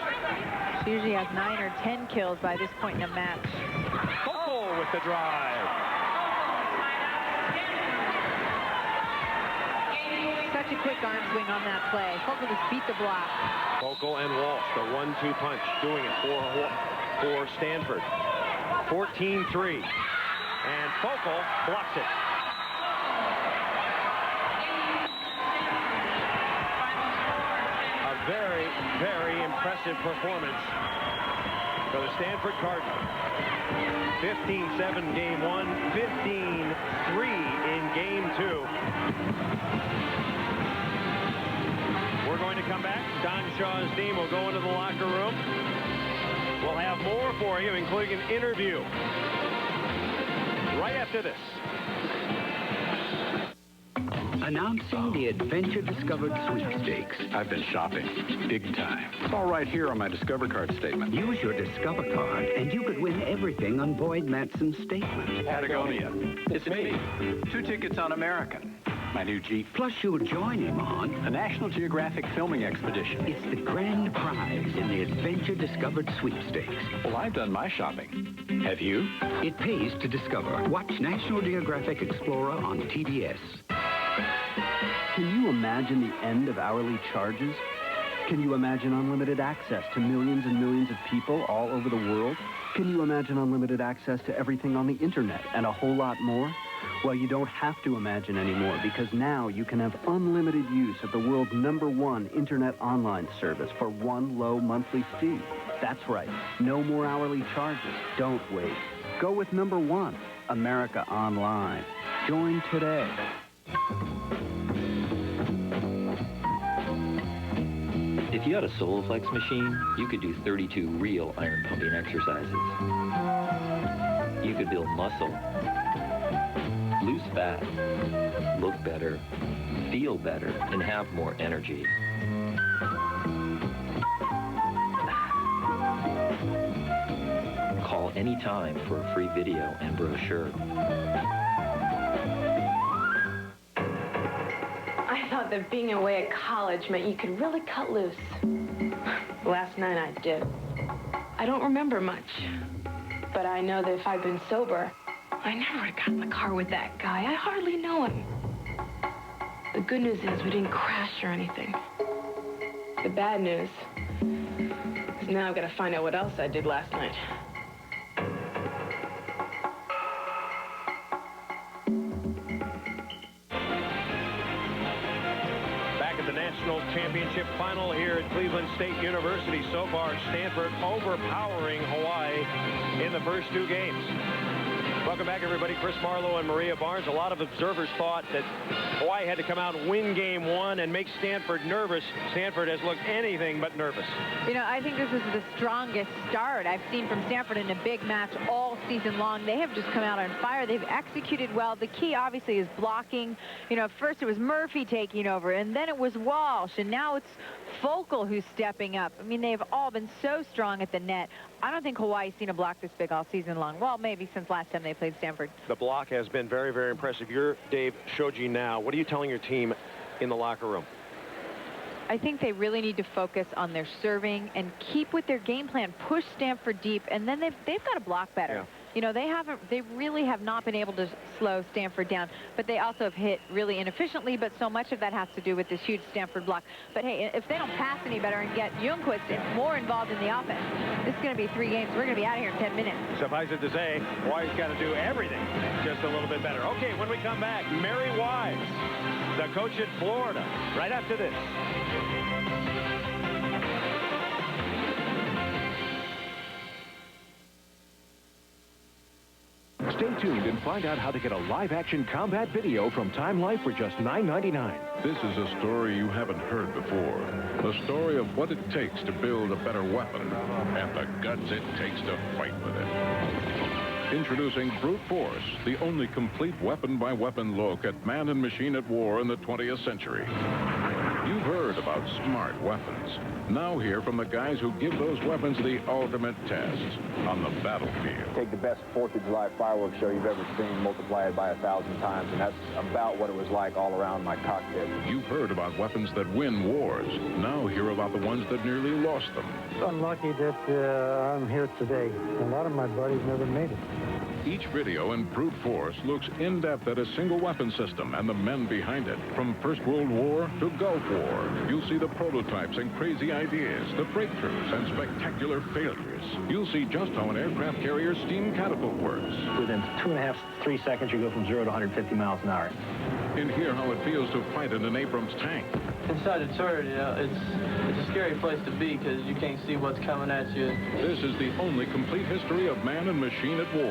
S2: She usually has 9 or 10 kills by this point in a match.
S1: Focal with the drive.
S2: Such a quick arm swing on that play. Focal just beat the block.
S1: Focal and Walsh, the 1-2 punch, doing it for Stanford. 14-3. And Focal blocks it. Very, very impressive performance for the Stanford Cardinals. 15-7 game 1, 15-3 in game 2. We're going to come back. Don Shaw's team will go into the locker room. We'll have more for you, including an interview right after this.
S20: Announcing the Adventure Discovered Sweepstakes.
S21: I've been shopping. Big time. It's all right here on my Discover Card statement.
S20: Use your Discover Card, and you could win everything on Boyd Matson's statement.
S21: Patagonia. It's me. 2 tickets on American. My new Jeep.
S20: Plus, you'll join him on
S21: a National Geographic filming expedition.
S20: It's the grand prize in the Adventure Discovered Sweepstakes.
S21: Well, I've done my shopping. Have you?
S20: It pays to discover. Watch National Geographic Explorer on TBS.
S22: Can you imagine the end of hourly charges? Can you imagine unlimited access to millions and millions of people all over the world? Can you imagine unlimited access to everything on the internet and a whole lot more? Well, you don't have to imagine anymore, because now you can have unlimited use of the world's #1 internet online service for one low monthly fee. That's right. No more hourly charges. Don't wait. Go with #1, America Online. Join today.
S23: If you had a Soloflex machine, you could do 32 real iron pumping exercises. You could build muscle, lose fat, look better, feel better, and have more energy. Call anytime for a free video and brochure.
S24: I thought that being away at college meant you could really cut loose. Last night I did. I don't remember much, but I know that if I'd been sober, I never would have got in the car with that guy. I hardly know him. The good news is we didn't crash or anything. The bad news is now I've got to find out what else I did last night.
S1: National championship final here at Cleveland State University. So far, Stanford overpowering Hawaii in the first 2 games. Welcome back, everybody. Chris Marlowe and Maria Barnes. A lot of observers thought that Hawaii had to come out and win game 1 and make Stanford nervous. Stanford has looked anything but nervous.
S2: You know, I think this is the strongest start I've seen from Stanford in a big match all season long. They have just come out on fire. They've executed well. The key, obviously, is blocking. You know, first it was Murphy taking over, and then it was Walsh, and now it's Focal who's stepping up. I mean, they've all been so strong at the net. I don't think Hawaii's seen a block this big all season long. Well, maybe since last time they played Stanford.
S1: The block has been very, very impressive. You're Dave Shoji now. What are you telling your team in the locker room?
S2: I think they really need to focus on their serving and keep with their game plan. Push Stanford deep, and then they've got to block better.
S1: Yeah.
S2: You know, they really have not been able to slow Stanford down, but they also have hit really inefficiently, but so much of that has to do with this huge Stanford block. But hey, if they don't pass any better and get Ljungqvist more involved in the offense, this is going to be 3 games. We're going to be out of here in 10 minutes.
S1: Suffice it to say, Hawaii's got to do everything just a little bit better. Okay, when we come back, Mary Wise, the coach at Florida, right after this.
S25: Stay tuned and find out how to get a live-action combat video from Time Life for just $9.99.
S26: This is a story you haven't heard before. The story of what it takes to build a better weapon and the guts it takes to fight with it. Introducing Brute Force, the only complete weapon-by-weapon look at man and machine at war in the 20th century. You've heard about smart weapons. Now hear from the guys who give those weapons the ultimate test on the battlefield.
S27: Take the best 4th of July fireworks show you've ever seen, multiply it by 1,000 times, and that's about what it was like all around my cockpit.
S26: You've heard about weapons that win wars. Now hear about the ones that nearly lost them.
S28: I'm lucky that I'm here today. A lot of my buddies never made it.
S26: Each video in Brute Force looks in-depth at a single weapon system and the men behind it. From First World War to Gulf War, you'll see the prototypes and crazy ideas, the breakthroughs and spectacular failures. You'll see just how an aircraft carrier's steam catapult works.
S14: Within 2.5 to 3 seconds, you go from 0 to 150 miles an hour.
S26: And hear how it feels to fight in an Abrams tank.
S10: Inside the turret, you know, it's a scary place to be because you can't see what's coming at you.
S26: This is the only complete history of man and machine at war.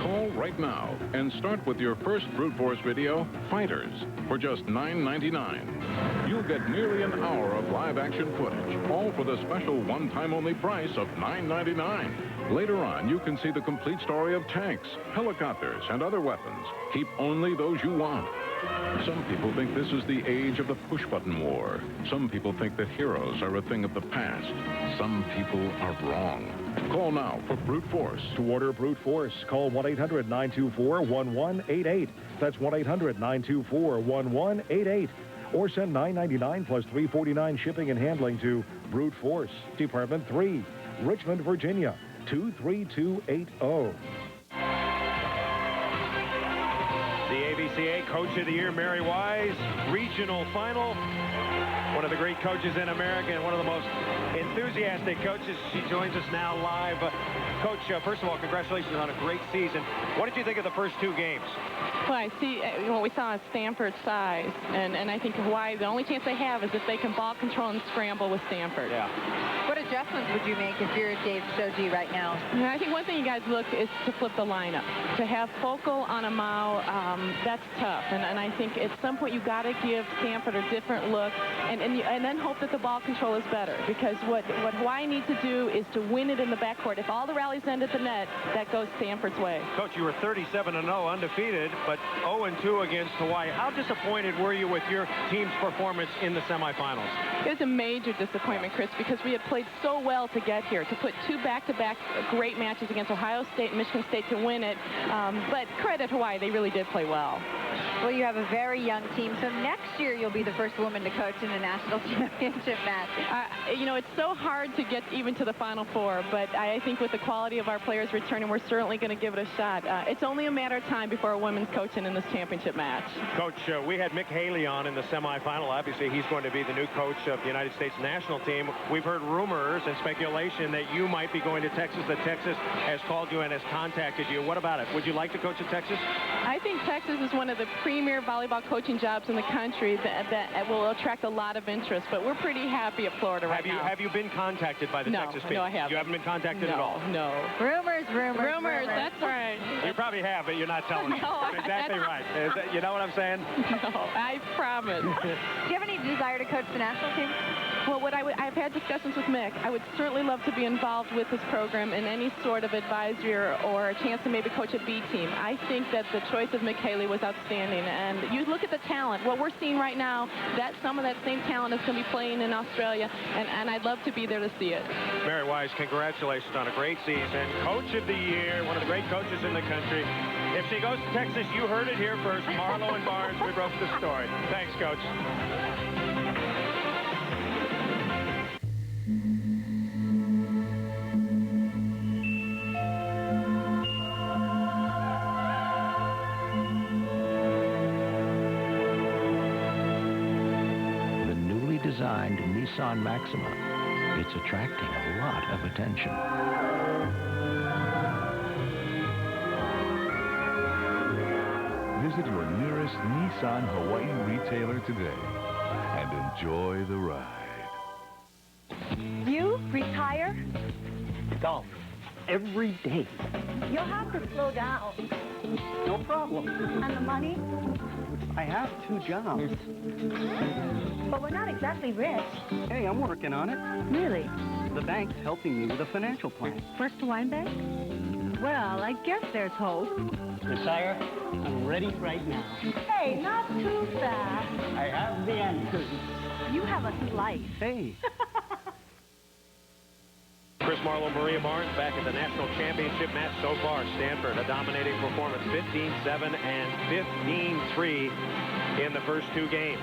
S26: Call right now and start with your first Brute Force video, Fighters, for just $9.99. You'll get nearly an hour of live-action footage, all for the special one-time-only price of $9.99. Later on, you can see the complete story of tanks, helicopters, and other weapons. Keep only those you want. Some people think this is the age of the push-button war. Some people think that heroes are a thing of the past. Some people are wrong. Call now for Brute Force.
S4: To order Brute Force, call 1-800-924-1188. That's 1-800-924-1188. Or send $9.99 plus $3.49 shipping and handling to Brute Force, Department 3, Richmond, Virginia, 23280.
S1: The ABCA Coach of the Year, Mary Wise, regional final. One of the great coaches in America and one of the most enthusiastic coaches. She joins us now live. Coach, first of all, congratulations on a great season. What did you think of the first two games?
S6: Well, I see what we saw is Stanford's size, and I think Hawaii, the only chance they have is if they can ball control and scramble with Stanford.
S1: Yeah.
S2: What adjustments would you make if you're Dave Shoji right now?
S6: I think one thing you guys look is to flip the lineup. To have Focal on a Mao, that's tough, and I think at some point you got to give Stanford a different look, and then hope that the ball control is better, because what Hawaii needs to do is to win it in the backcourt. If all the rallies end at the net, that goes Stanford's way.
S1: Coach, you were 37-0 undefeated, but 0-2 against Hawaii. How disappointed were you with your team's performance in the semifinals?
S6: It was a major disappointment, Chris, because we had played so well to get here, to put two back-to-back great matches against Ohio State and Michigan State to win it. But credit Hawaii, they really did play well.
S2: Well, you have a very young team, so next year you'll be the first woman to coach in a national championship match.
S6: You know, it's so hard to get even to the Final Four, but I think with the quality of our players returning, we're certainly going to give it a shot. It's only a matter of time before a women's coaching in this championship match.
S1: Coach, we had Mick Haley on in the semifinal. Obviously, he's going to be the new coach of the United States national team. We've heard rumors and speculation that you might be going to Texas, that Texas has called you and has contacted you. What about it? Would you like to coach at Texas?
S6: I think Texas is one of the premier volleyball coaching jobs in the country that will attract a lot of interest, but we're pretty happy at Florida right now.
S1: Have you been contacted by the Texas people?
S6: No, I haven't.
S1: You haven't been contacted at all?
S6: No.
S2: Rumors,
S6: that's right.
S1: You probably have, but you're not telling me.
S6: No,
S1: exactly right. You know what I'm saying?
S6: No, I promise.
S2: Do you have any desire to coach the national team?
S6: Well, I've had discussions with Mick. I would certainly love to be involved with this program in any sort of advisory or a chance to maybe coach a B team. I think that the choice of Mick Haley was outstanding. And you look at the talent. What we're seeing right now, that some of that same talent is going to be playing in Australia, and I'd love to be there to see it.
S1: Mary Wise, congratulations on a great season. Coach of the Year, one of the great coaches in the country. If she goes to Texas, you heard it here first. Marlowe and Barnes, we broke the story. Thanks, Coach.
S7: Designed Nissan Maxima. It's attracting a lot of attention.
S3: Visit your nearest Nissan Hawaii retailer today and enjoy the ride.
S8: You retire?
S22: Golf. Every day.
S8: You'll have to slow down.
S22: No problem.
S8: And the money?
S22: I have 2 jobs.
S8: But we're not exactly rich.
S22: Hey, I'm working on it.
S8: Really?
S22: The bank's helping me with a financial plan.
S8: First Hawaiian Bank? Well, I guess there's hope.
S22: Sire, I'm ready right now.
S8: Hey, not too fast.
S22: I have the answers.
S8: You have a life.
S22: Hey.
S1: Chris Marlowe, Maria Barnes back at the national championship match so far. Stanford, a dominating performance, 15-7 and 15-3 in the first 2 games.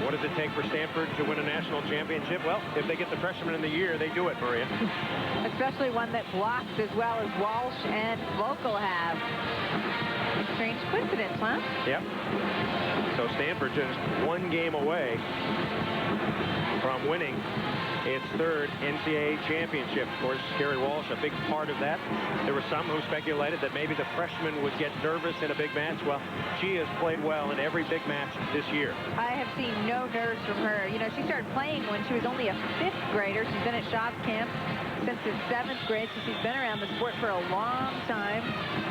S1: What does it take for Stanford to win a national championship? Well, if they get the freshman in the year, they do it, Maria.
S2: Especially one that blocks as well as Walsh and Vogel have. Strange coincidence, huh?
S1: Yep. So Stanford just 1 game away from winning its 3rd NCAA championship. Of course, Kerry Walsh, a big part of that. There were some who speculated that maybe the freshman would get nervous in a big match. Well, she has played well in every big match this year.
S2: I have seen no nerves from her. You know, she started playing when she was only a 5th grader. She's been at Shaw's camp since his 7th grade, so she's been around the sport for a long time.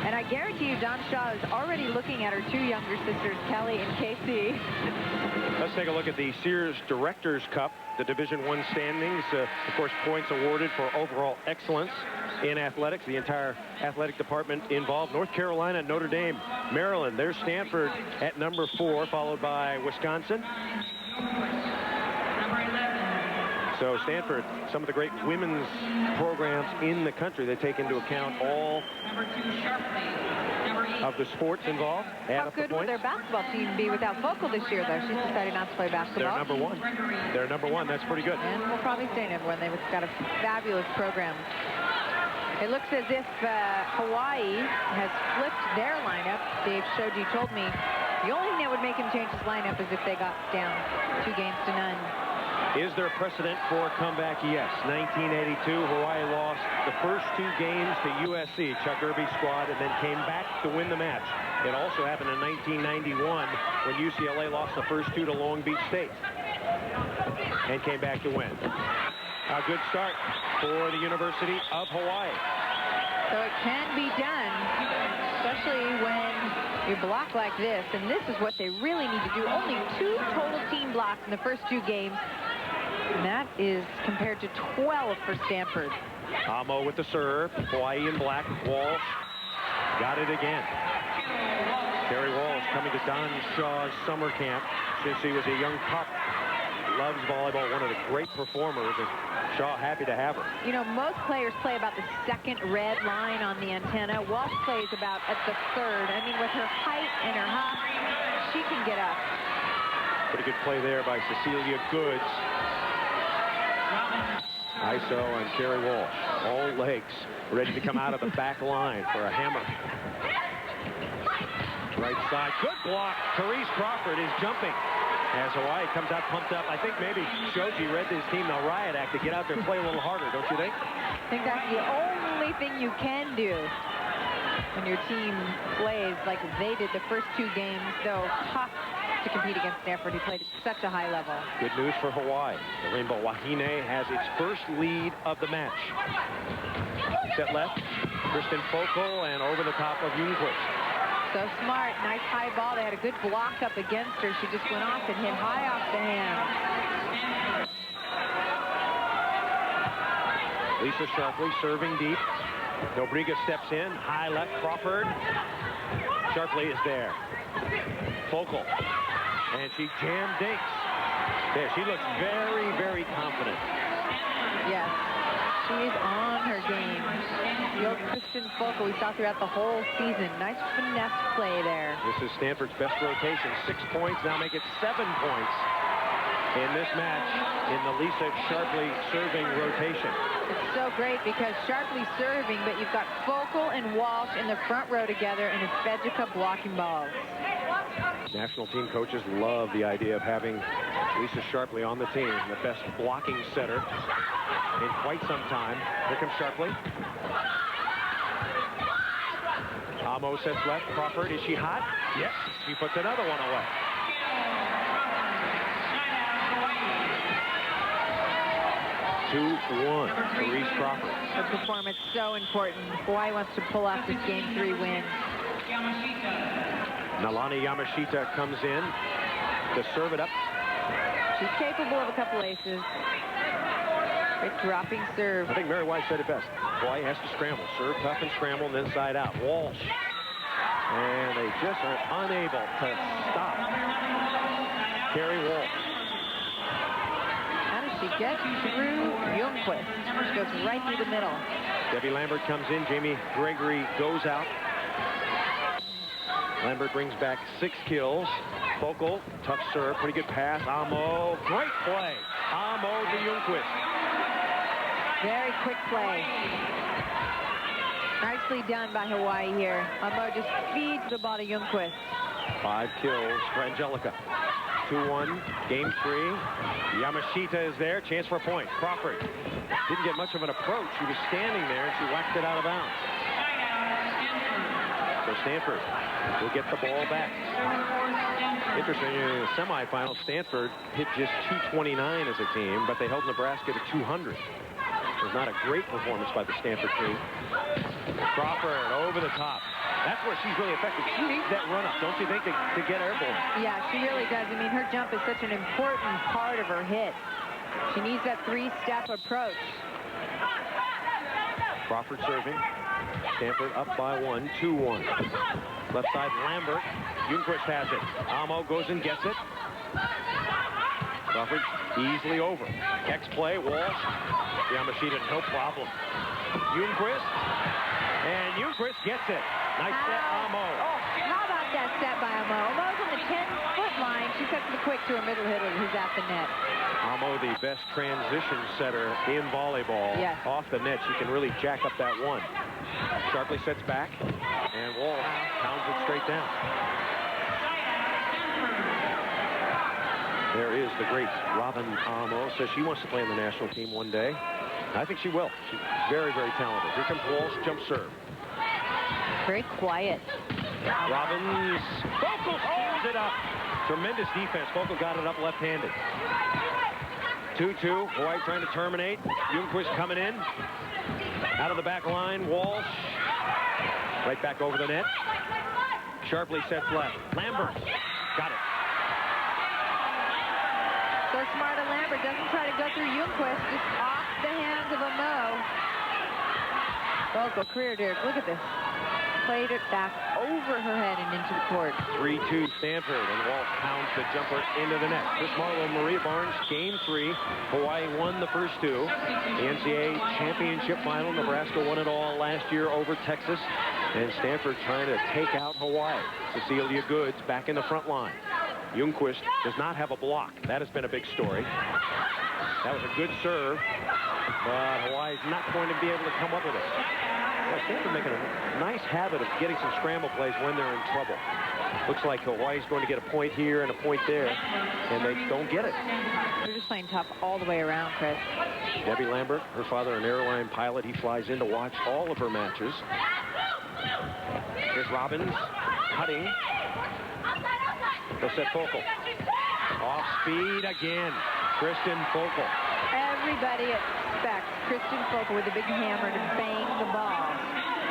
S2: And I guarantee you Don Shaw is already looking at her 2 younger sisters, Kelly and Casey.
S1: Let's take a look at the Sears Directors Cup, the Division I standings. Of course, points awarded for overall excellence. in athletics, the entire athletic department involved. North Carolina, Notre Dame, Maryland. There's Stanford at number 4, followed by Wisconsin. So Stanford, some of the great women's programs in the country that take into account all of the sports involved.
S2: How good would their basketball team be without Focal this year, though? She's decided not to play basketball.
S1: They're number 1. They're number 1. That's pretty good.
S2: And we'll probably stay number 1. They've got a fabulous program. It looks as if Hawaii has flipped their lineup. Dave Shoji told me the only thing that would make him change his lineup is if they got down 2 games to none.
S1: Is there precedent for a comeback? Yes. 1982, Hawaii lost the first 2 games to USC, Chuck Irby's squad, and then came back to win the match. It also happened in 1991 when UCLA lost the first 2 to Long Beach State and came back to win. A good start for the University of Hawaii.
S2: So it can be done, especially when you block like this, and this is what they really need to do. Only 2 total team blocks in the first 2 games. And that is compared to 12 for Stanford.
S1: Amo with the serve. Hawaii in black. Walsh got it again. Terry Walsh coming to Don Shaw's summer camp since he was a young pup. Loves volleyball, one of the great performers, and Shaw happy to have her.
S2: You know, most players play about the 2nd red line on the antenna. Walsh plays about at the 3rd. I mean, with her height and her hop, she can get up.
S1: Pretty good play there by Cecilia Goods. ISO on Kerry Walsh. All legs ready to come out of the back line for a hammer. Right side. Good block. Therese Crawford is jumping as Hawaii comes out pumped up. I think maybe Shoji read his team the riot act to get out there and play a little harder, don't you think?
S2: I think that's the only thing you can do when your team plays like they did the first 2 games, though tough to compete against Stanford, who played at such a high level.
S1: Good news for Hawaii. The Rainbow Wahine has its first lead of the match. Set left, Kristen Focal, and over the top of Ljungqvist.
S2: So smart, nice high ball. They had a good block up against her. She just went off and hit high off the hand.
S1: Lisa Sharpley serving deep. Nobriga steps in, high left, Crawford. Sharpley is there. Focal. And she jammed dinks. There, she looks very, very confident.
S2: Yes, she's on her game. The old Kristen Focal we saw throughout the whole season. Nice finesse play there.
S1: This is Stanford's best rotation. 6 points, now make it 7 points in this match in the Lisa Sharpley serving rotation.
S2: It's so great because Sharpley's serving, but you've got Focal and Walsh in the front row together, and it's Fedjica blocking balls.
S1: National team coaches love the idea of having Lisa Sharpley on the team, the best blocking setter in quite some time. Here comes Sharpley. Amo sets left. Crawford, is she hot? Yes. She puts another one away. Two-one. Therese Crawford.
S2: Her performance so important. Hawaii wants to pull off this Game 3 win.
S1: Nalani Yamashita comes in to serve it up.
S2: She's capable of a couple aces. Great dropping serve.
S1: I think Mary White said it best. Hawaii has to scramble. Serve tough and scramble, and then side out. Walsh. And they just are unable to stop Kerry Walsh.
S2: How does she get through Ljungqvist? She goes right through the middle.
S1: Debbie Lambert comes in. Jamie Gregory goes out. Lambert brings back 6 kills. Focal, tough serve, pretty good pass. Amo, great play. Amo to Ljungqvist.
S2: Very quick play. Nicely done by Hawaii here. Amo just feeds the ball to Ljungqvist.
S1: 5 kills for Angelica. 2-1, Game 3. Yamashita is there. Chance for a point. Crawford didn't get much of an approach. She was standing there, and she whacked it out of bounds. So Stanford will get the ball back. Interesting, in the semifinals, Stanford hit just 229 as a team, but they held Nebraska to 200. It was not a great performance by the Stanford team. Crawford over the top. That's where she's really effective. She needs that run-up, don't you think, to get airborne?
S2: Yeah, she really does. I mean, her jump is such an important part of her hit. She needs that 3-step approach.
S1: Crawford serving. Stanford up by 1, 2-1. Left side, Lambert. Ljungqvist has it. Amo goes and gets it. Crawford easily over. X-play, Walsh. Yamashita, no problem. Ljungqvist. And Ljungqvist gets it. Nice set, Amo.
S2: Oh, how about that set by Amo? Amo's on the 10-foot line. She cuts the quick to her middle hitter who's at the net.
S1: Amo, the best transition setter in volleyball.
S2: Yes.
S1: Off the net, she can really jack up that one. Sharply sets back, and Walsh pounds it straight down. There is the great Robin Amo. Says she wants to play in the national team one day. I think she will. She's very, very talented. Here comes Walsh, jump serve.
S2: Very quiet.
S1: Robbins. Focal steals it up. Tremendous defense. Focal got it up left-handed. 2-2. Hawaii trying to terminate. Ljungqvist coming in. Out of the back line. Walsh. Right back over the net. Sharply sets left. Lambert. Got it.
S2: So smart of Lambert. Doesn't try to go through Ljungqvist. Just off the hands of Amo. Focal, career, Derek. Look at this. Played it back over her head and into the court.
S1: 3-2 Stanford, and Walsh pounds the jumper into the net. Chris Marlowe, Maria Barnes, game 3. Hawaii won the first 2. The NCAA championship final. Nebraska won it all last year over Texas. And Stanford trying to take out Hawaii. Cecilia Goods back in the front line. Ljungqvist does not have a block. That has been a big story. That was a good serve, but Hawaii's not going to be able to come up with it. Well, Stanford making a nice habit of getting some scramble plays when they're in trouble. Looks like Hawaii's going to get a point here and a point there, and they don't get it.
S2: They're just playing tough all the way around, Chris.
S1: Debbie Lambert, her father an airline pilot. He flies in to watch all of her matches. Here's Robbins, cutting. They'll set Focal. Off speed again. Kristen Focal.
S2: Everybody expects Kristen Focal with a big hammer to bang the ball.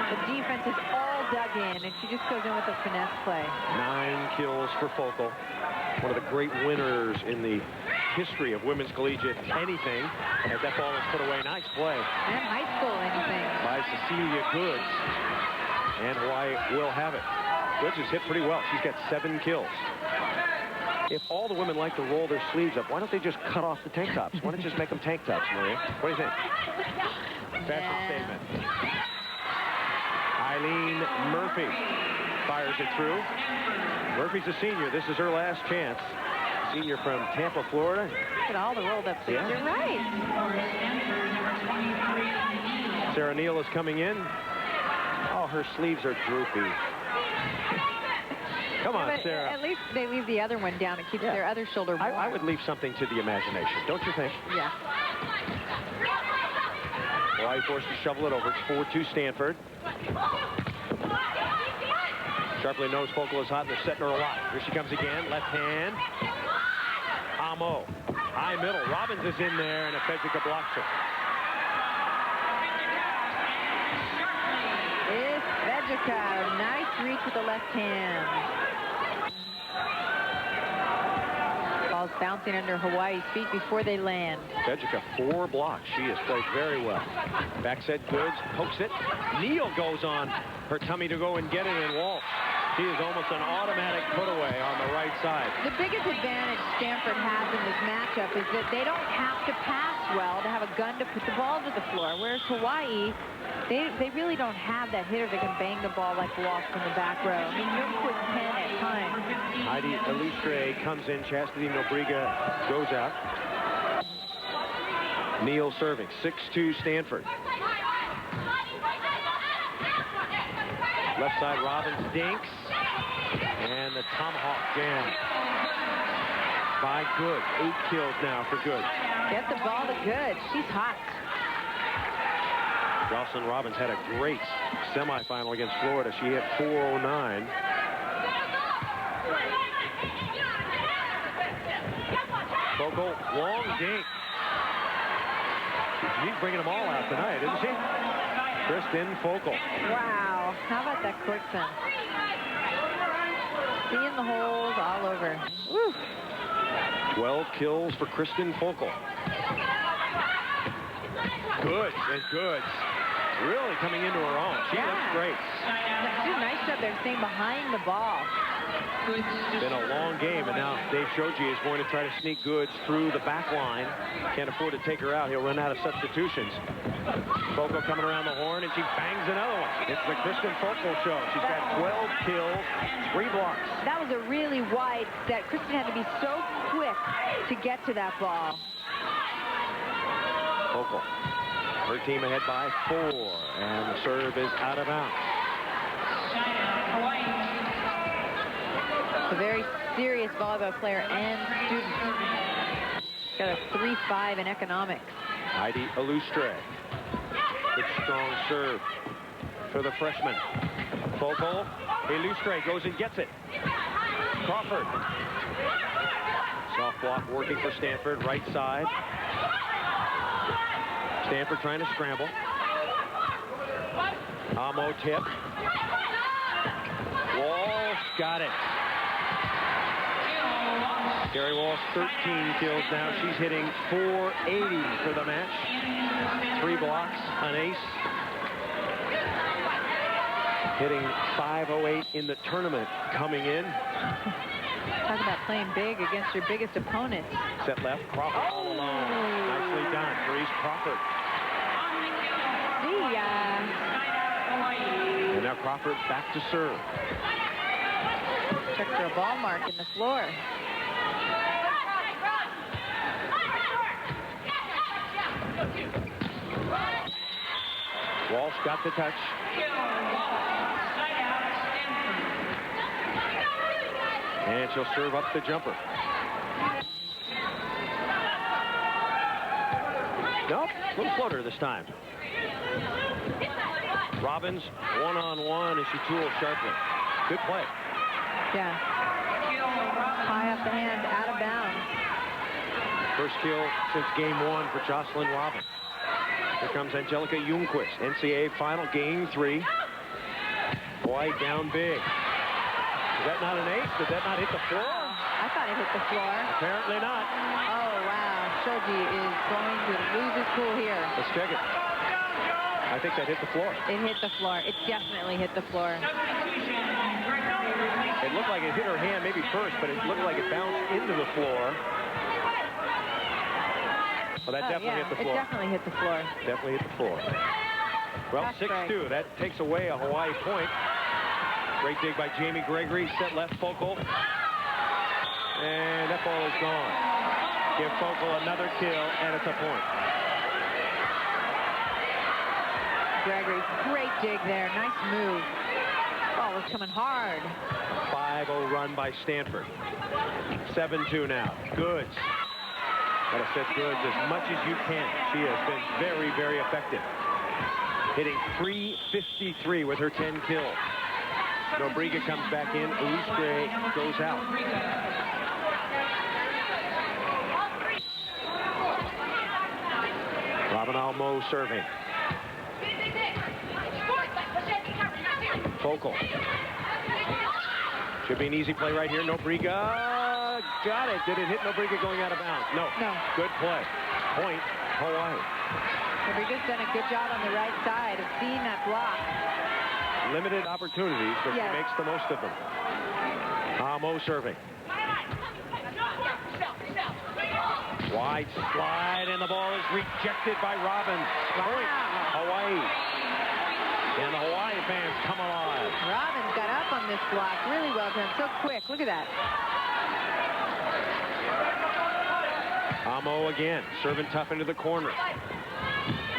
S2: The defense is all dug in, and she just goes in with a finesse play.
S1: 9 kills for Focal. One of the great winners in the history of women's collegiate anything. As that ball is put away. Nice play.
S2: And high school anything.
S1: By Cecilia Goods. And Hawaii will have it. Goods has hit pretty well. She's got 7 kills. If all the women like to roll their sleeves up, why don't they just cut off the tank tops? Why don't you just make them tank tops, Maria? What do you think? Fashion statement. Eileen Murphy fires it through. Murphy's a senior. This is her last chance. Senior from Tampa, Florida.
S2: Look at all the rolled up sleeves.
S1: Yeah.
S2: You're right.
S1: Sarah Neal is coming in. Oh, her sleeves are droopy. Come on, Sarah.
S2: At least they leave the other one down. It keeps their other shoulder warm.
S1: I would leave something to the imagination, don't you think?
S2: Yeah.
S1: Hawaii forced to shovel it over. It's 4-2 Stanford. Sharply knows Focal is hot, and they're setting her a lot. Here she comes again. Left hand. Amo. High middle. Robbins is in there, and Federica blocks her.
S2: It's Federica. Nice reach with the left hand. Ball's bouncing under Hawaii's feet before they land.
S1: Federica, 4 blocks. She has played very well. Back set Goods, pokes it. Neal goes on her tummy to go and get it, and Walsh. She is almost an automatic put-away on the right side.
S2: The biggest advantage Stanford has in this matchup is that they don't have to pass well to have a gun to put the ball to the floor, whereas Hawaii, they really don't have that hitter that can bang the ball like Walsh from the back row. I mean, Ljungqvist can at times.
S1: Heidi Elustre comes in. Chastity Nobriga goes out. Neal serving. 6-2 Stanford. Left side, Robbins dinks. And the tomahawk jam by Good. 8 kills now for Good.
S2: Get the ball to Good. She's hot.
S1: Jocelyn Robbins had a great semifinal against Florida. She hit .409. Focal, long dink. She's bringing them all out tonight, isn't she? Kristen Focal.
S2: Wow. How about that quick send? Seeing the holes all over. Woo.
S1: 12 kills for Kristen Focal. Goods and Goods. really coming into her own. She looks great.
S2: She did a nice job there staying behind the ball.
S1: It's been a long game, and now Dave Shoji is going to try to sneak Goods through the back line. Can't afford to take her out. He'll run out of substitutions. Foco coming around the horn, and she bangs another one. It's the Kristen Foco show. She's got 12 kills, 3 blocks.
S2: That was a really wide set. Kristen had to be so quick to get to that ball.
S1: Foco. Her team ahead by 4, and the serve is out of bounds.
S2: A very serious volleyball player and student. Got a 3.5 in economics.
S1: Heidi Illustre. Good strong serve for the freshman. Foco. Illustre goes and gets it. Crawford. Soft block working for Stanford. Right side. Stanford trying to scramble. Amo tip. Walsh got it. Gary Walsh, 13 kills now. She's hitting .480 for the match. 3 blocks, an ace. Hitting .508 in the tournament coming in.
S2: Talk about playing big against your biggest opponent.
S1: Set left, Crawford all alone. Nicely done. Therese Crawford.
S2: See ya.
S1: And now Crawford back to serve.
S2: Check for a ball mark in the floor.
S1: Walsh got the touch. And she'll serve up the jumper. Nope, little floater this time. Robbins one-on-one as she tools sharply. Good play.
S2: Yeah. High up the hand, out of bounds.
S1: First kill since game 1 for Jocelyn Robbins. Here comes Angelica Ljungqvist. NCAA final, game 3. Hawaii down big. Is that not an ace? Did that not hit the floor?
S2: I thought it hit the floor.
S1: Apparently not.
S2: Oh, wow. Shoji is going to lose his cool here.
S1: Let's check it. I think that hit the floor.
S2: It hit the floor. It definitely hit the floor.
S1: It looked like it hit her hand maybe first, but it looked like it bounced into the floor. Well, that definitely hit the floor.
S2: It definitely hit the floor.
S1: Definitely hit the floor. Well, 6-2. That takes away a Hawaii point. Great dig by Jamie Gregory. Set left, Focal. And that ball is gone. Give Focal another kill, and it's a point.
S2: Gregory, great dig there. Nice move. Ball was coming hard.
S1: 5-0 run by Stanford. 7-2 now. Goods. Gotta set Goods as much as you can. She has been very, very effective. Hitting .353 with her 10 kills. Nobriga comes back in. Illustre goes out. Robin Almo serving. Focal. Should be an easy play right here. Nobriga got it. Did it hit Nobriga going out of bounds? No. Good play. Point, Hawaii.
S2: Nobriga's done a good job on the right side of seeing that block.
S1: Limited opportunities, but she makes the most of them. Amo serving. Wide slide, and the ball is rejected by Robbins. Point, Hawaii. And the Hawaii fans come alive.
S2: Robbins got up on this block. Really well done. So quick. Look at that.
S1: Amo again, serving tough into the corner.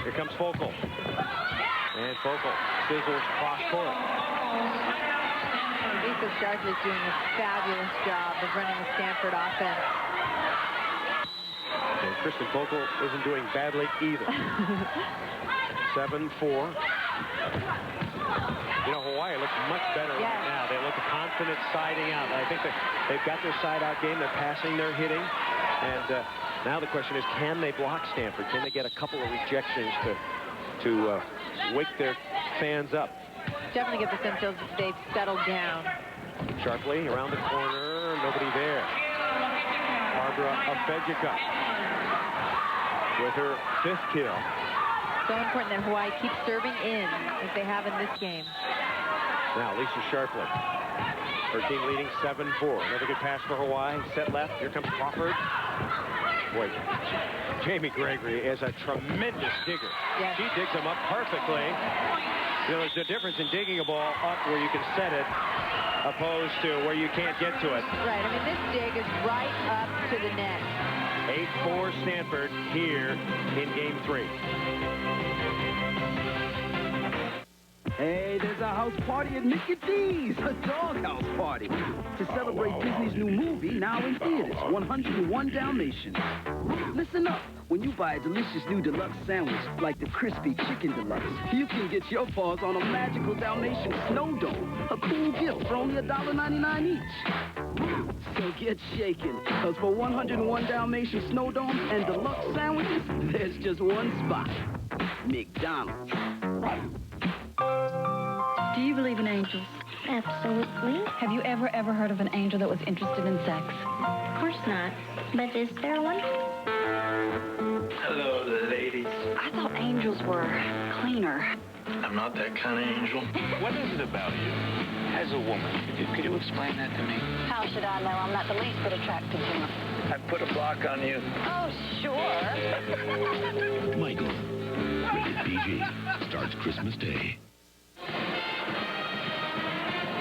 S1: Here comes Focal. And Focal sizzles cross court.
S2: Lisa Sharp is doing a fabulous job of running the Stanford offense.
S1: And Kristen Focal isn't doing badly either. 7-4. You know, Hawaii looks much better right now. They look confident siding out. I think they've got their side-out game. They're passing, they're hitting. And now the question is, can they block Stanford? Can they get a couple of rejections to wake their fans up?
S2: Definitely get the sense of they've settled down.
S1: Sharply around the corner, nobody there. Barbara Afedjica with her 5th kill.
S2: So important that Hawaii keeps serving in, as they have in this game.
S1: Now, Lisa Sharpley. Her team leading 7-4. Another good pass for Hawaii. Set left. Here comes Crawford. Boy, Jamie Gregory is a tremendous digger.
S2: Yes.
S1: She digs them up perfectly. You know, there's a difference in digging a ball up where you can set it opposed to where you can't get to it.
S2: Right. I mean, this dig is right up to the net.
S1: 8-4 Stanford here in Game 3.
S20: Hey, there's a house party at Mickey D's, a doghouse party. To celebrate Disney's new movie, now in theaters, 101 Dalmatians. Listen up. When you buy a delicious new deluxe sandwich, like the Crispy Chicken Deluxe, you can get your paws on a magical Dalmatian snow dome, a cool gift for only $1.99 each. So get shaken, because for 101 Dalmatian snow domes and deluxe sandwiches, there's just one spot. McDonald's.
S18: Do you believe in angels?
S8: Absolutely.
S18: Have you ever heard of an angel that was interested in sex?
S8: Of course not. But is there one?
S10: Hello, ladies.
S18: I thought angels were cleaner.
S10: I'm not that kind of angel.
S19: What is it about you? As a woman, could you explain that to me?
S18: How should I know? I'm not the least bit attracted to him.
S10: I put a block on you.
S18: Oh, sure.
S3: Michael, rated PG, starts Christmas Day.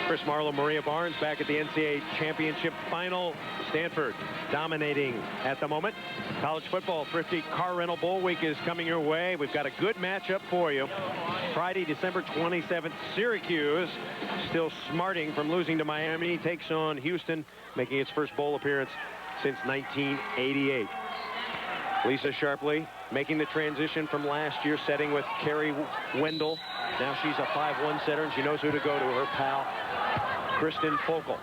S1: Chris Marlowe, Maria Barnes back at the NCAA Championship Final. Stanford dominating at the moment. College football Thrifty Car Rental Bowl Week is coming your way. We've got a good matchup for you. Friday, December 27th, Syracuse, still smarting from losing to Miami, takes on Houston, making its first bowl appearance since 1988. Lisa Sharpley making the transition from last year, setting with Carrie Wendell. Now she's a 5-1 setter, and she knows who to go to, her pal, Kristen Focal.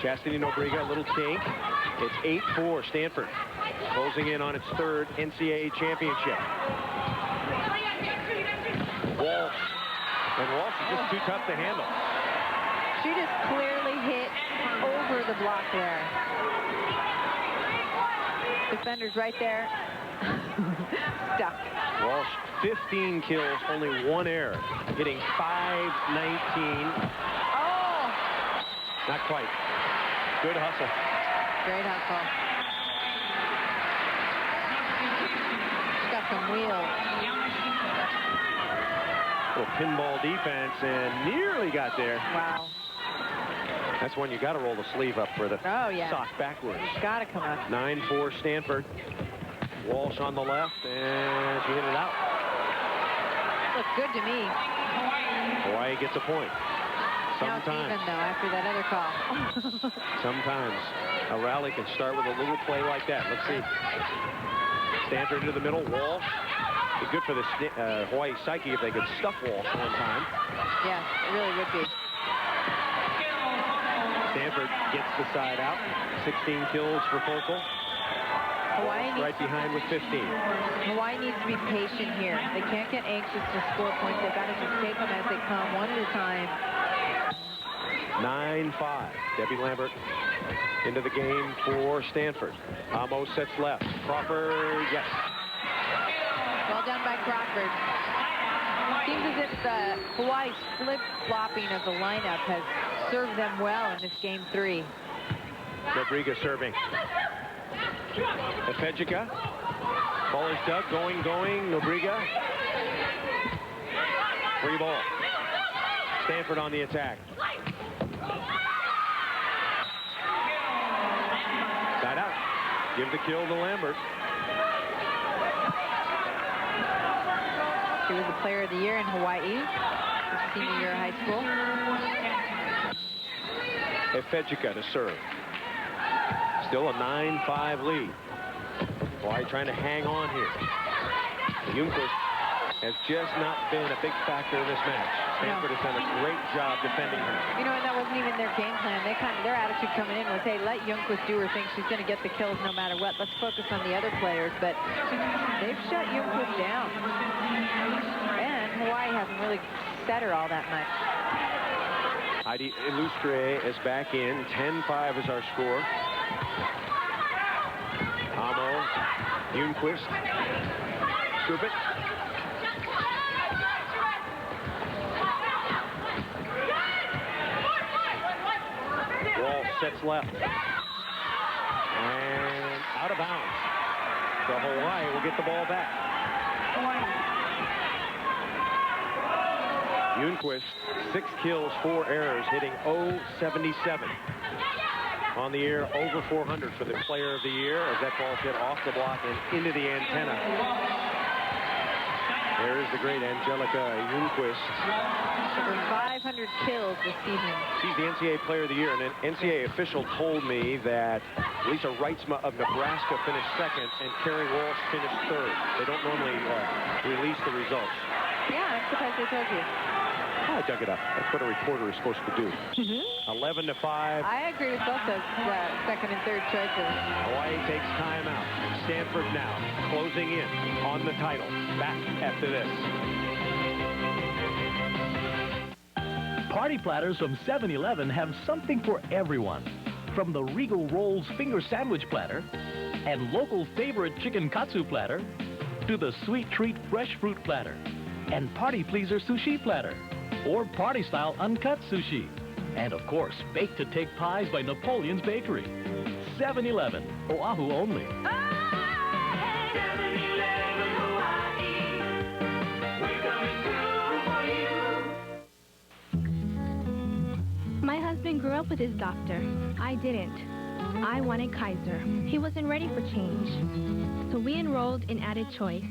S1: Chastity Nobriga, a little kink. It's 8-4 Stanford, closing in on its third NCAA championship. Walsh. And Walsh is just too tough to handle.
S2: She just clearly hit over the block there. Defenders right there. Stuck.
S1: Walsh, 15 kills, only 1 error, hitting .519.
S2: Oh!
S1: Not quite. Good hustle.
S2: Great hustle. She's got some wheels.
S1: Little pinball defense and nearly got there.
S2: Wow.
S1: That's when you got to roll the sleeve up for the sock backwards.
S2: It's got to come up.
S1: 9-4 Stanford. Walsh on the left, and she hit it out.
S2: Looks good to me.
S1: Hawaii gets a point. Sometimes.
S2: Now it's even, though, after that other call.
S1: Sometimes a rally can start with a little play like that. Let's see. Stanford into the middle. Walsh. Be good for the Hawaii psyche if they could stuff Walsh one time.
S2: Yes, it really would be.
S1: Stanford gets the side out. 16 kills for Focal.
S2: Hawaii needs
S1: right behind with 15.
S2: Hawaii needs to be patient here. They can't get anxious to score points. They've got to just take them as they come, one at a time.
S1: 9-5. Debbie Lambert into the game for Stanford. Amo sets left. Crawford, yes.
S2: Well done by Crawford. Seems as if the Hawaii's flip-flopping of the lineup has served them well in this Game 3.
S1: Rodriguez serving. Efejica. Ball is dug. Going. Nobriga. Free ball. Stanford on the attack. Side out. Give the kill to Lambert.
S2: She was the player of the year in Hawaii, his senior year of high school.
S1: Efejica to serve. Still a 9-5 lead. Hawaii trying to hang on here. Ljungqvist has just not been a big factor in this match. Stanford has done a great job defending her.
S2: You know, and that wasn't even their game plan. Their attitude coming in was, hey, let Ljungqvist do her thing. She's going to get the kills no matter what. Let's focus on the other players. But they've shut Ljungqvist down. And Hawaii hasn't really set her all that much.
S1: Heidi Illustre is back in. 10-5 is our score. Amo, Ljungqvist. scoop it. Wall sets left. And out of bounds. So Hawaii will get the ball back. Youngquist, 6 kills, 4 errors, hitting .077. On the year, over 400 for the player of the year as that ball hit off the block and into the antenna. There is the great Angelica Youngquist.
S2: Over 500 kills this season.
S1: She's the NCAA player of the year, and an NCAA official told me that Lisa Reitzma of Nebraska finished second and Carrie Walsh finished third. They don't normally release the results.
S2: Yeah, I'm surprised they told you.
S1: Oh, I dug it up. That's what a reporter is supposed to do. 11-5.
S2: I agree with both those second and third choices.
S1: Hawaii takes time out. Stanford now closing in on the title. Back after this.
S5: Party platters from 7-Eleven have something for everyone. From the Regal Rolls finger sandwich platter and local favorite chicken katsu platter to the Sweet Treat fresh fruit platter and Party Pleaser sushi platter or party-style uncut sushi. And, of course, baked-to-take pies by Napoleon's Bakery. 7-Eleven, Oahu only.
S9: My husband grew up with his doctor. I didn't. I wanted Kaiser. He wasn't ready for change. So we enrolled in Added Choice.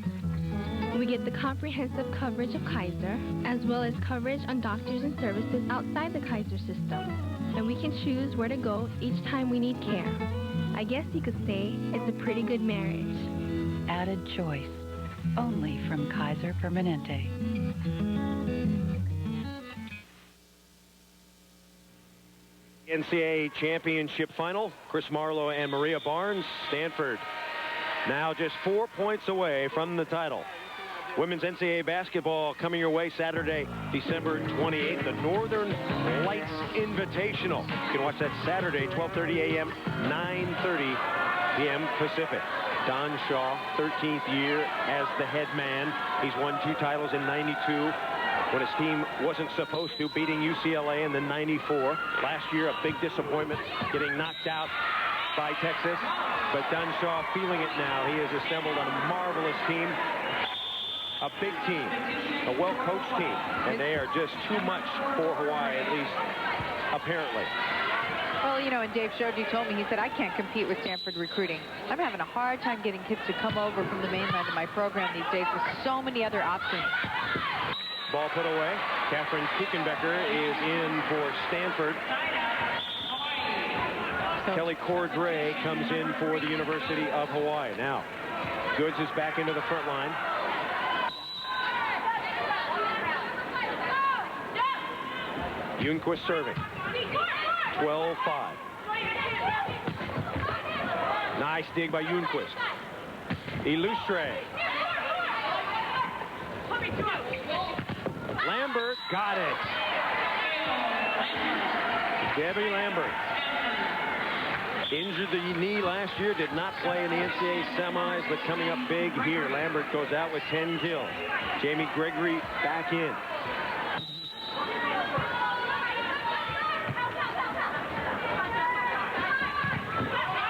S9: We get the comprehensive coverage of Kaiser, as well as coverage on doctors and services outside the Kaiser system. And we can choose where to go each time we need care. I guess you could say it's a pretty good marriage.
S11: Added Choice, only from Kaiser Permanente.
S1: NCAA championship final. Chris Marlowe and Maria Barnes. Stanford now just 4 points away from the title. Women's NCAA basketball coming your way Saturday, December 28th. The Northern Lights Invitational. You can watch that Saturday, 12:30 a.m., 9:30 p.m. Pacific. Don Shaw, 13th year as the head man. He's won 2 titles in 92 when his team wasn't supposed to, beating UCLA in the 94. Last year, a big disappointment, getting knocked out by Texas. But Don Shaw feeling it now. He has assembled a marvelous team. A big team, a well-coached team, and they are just too much for Hawaii, at least apparently.
S2: Well, you know, and Dave Shoji told me, he said, I can't compete with Stanford recruiting. I'm having a hard time getting kids to come over from the mainland to my program these days with so many other options.
S1: Ball put away. Catherine Kuchenbecker is in for Stanford. Kelly Cordray comes in for the University of Hawaii. Now, Goods is back into the front line. Youngquist serving. 12-5. Nice dig by Youngquist. Illustre. Lambert got it. Debbie Lambert. Injured the knee last year, did not play in the NCAA semis, but coming up big here. Lambert goes out with 10 kills. Jamie Gregory back in.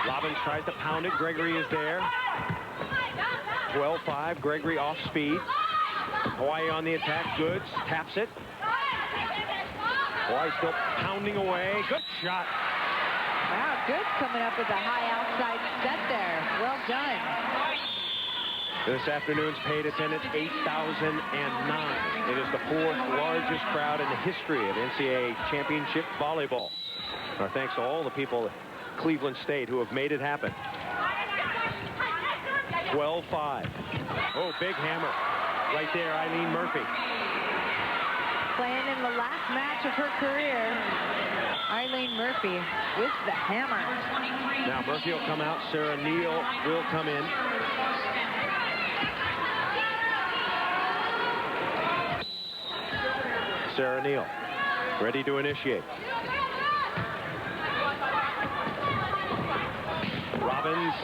S1: Robbins tries to pound it. Gregory is there. 12-5. Gregory off speed. Hawaii on the attack. Goods taps it. Hawaii still pounding away. Good shot.
S2: Wow, Goods coming up with a high outside set there. Well done.
S1: This afternoon's paid attendance, 8,009. It is the 4th largest crowd in the history of NCAA championship volleyball. Our thanks to all the people at Cleveland State who have made it happen. 12-5. Oh, big hammer. Right there, Eileen Murphy.
S2: Playing in the last match of her career, Eileen Murphy with the hammer.
S1: Now Murphy will come out. Sarah Neal will come in. Sarah Neal, ready to initiate. Robbins.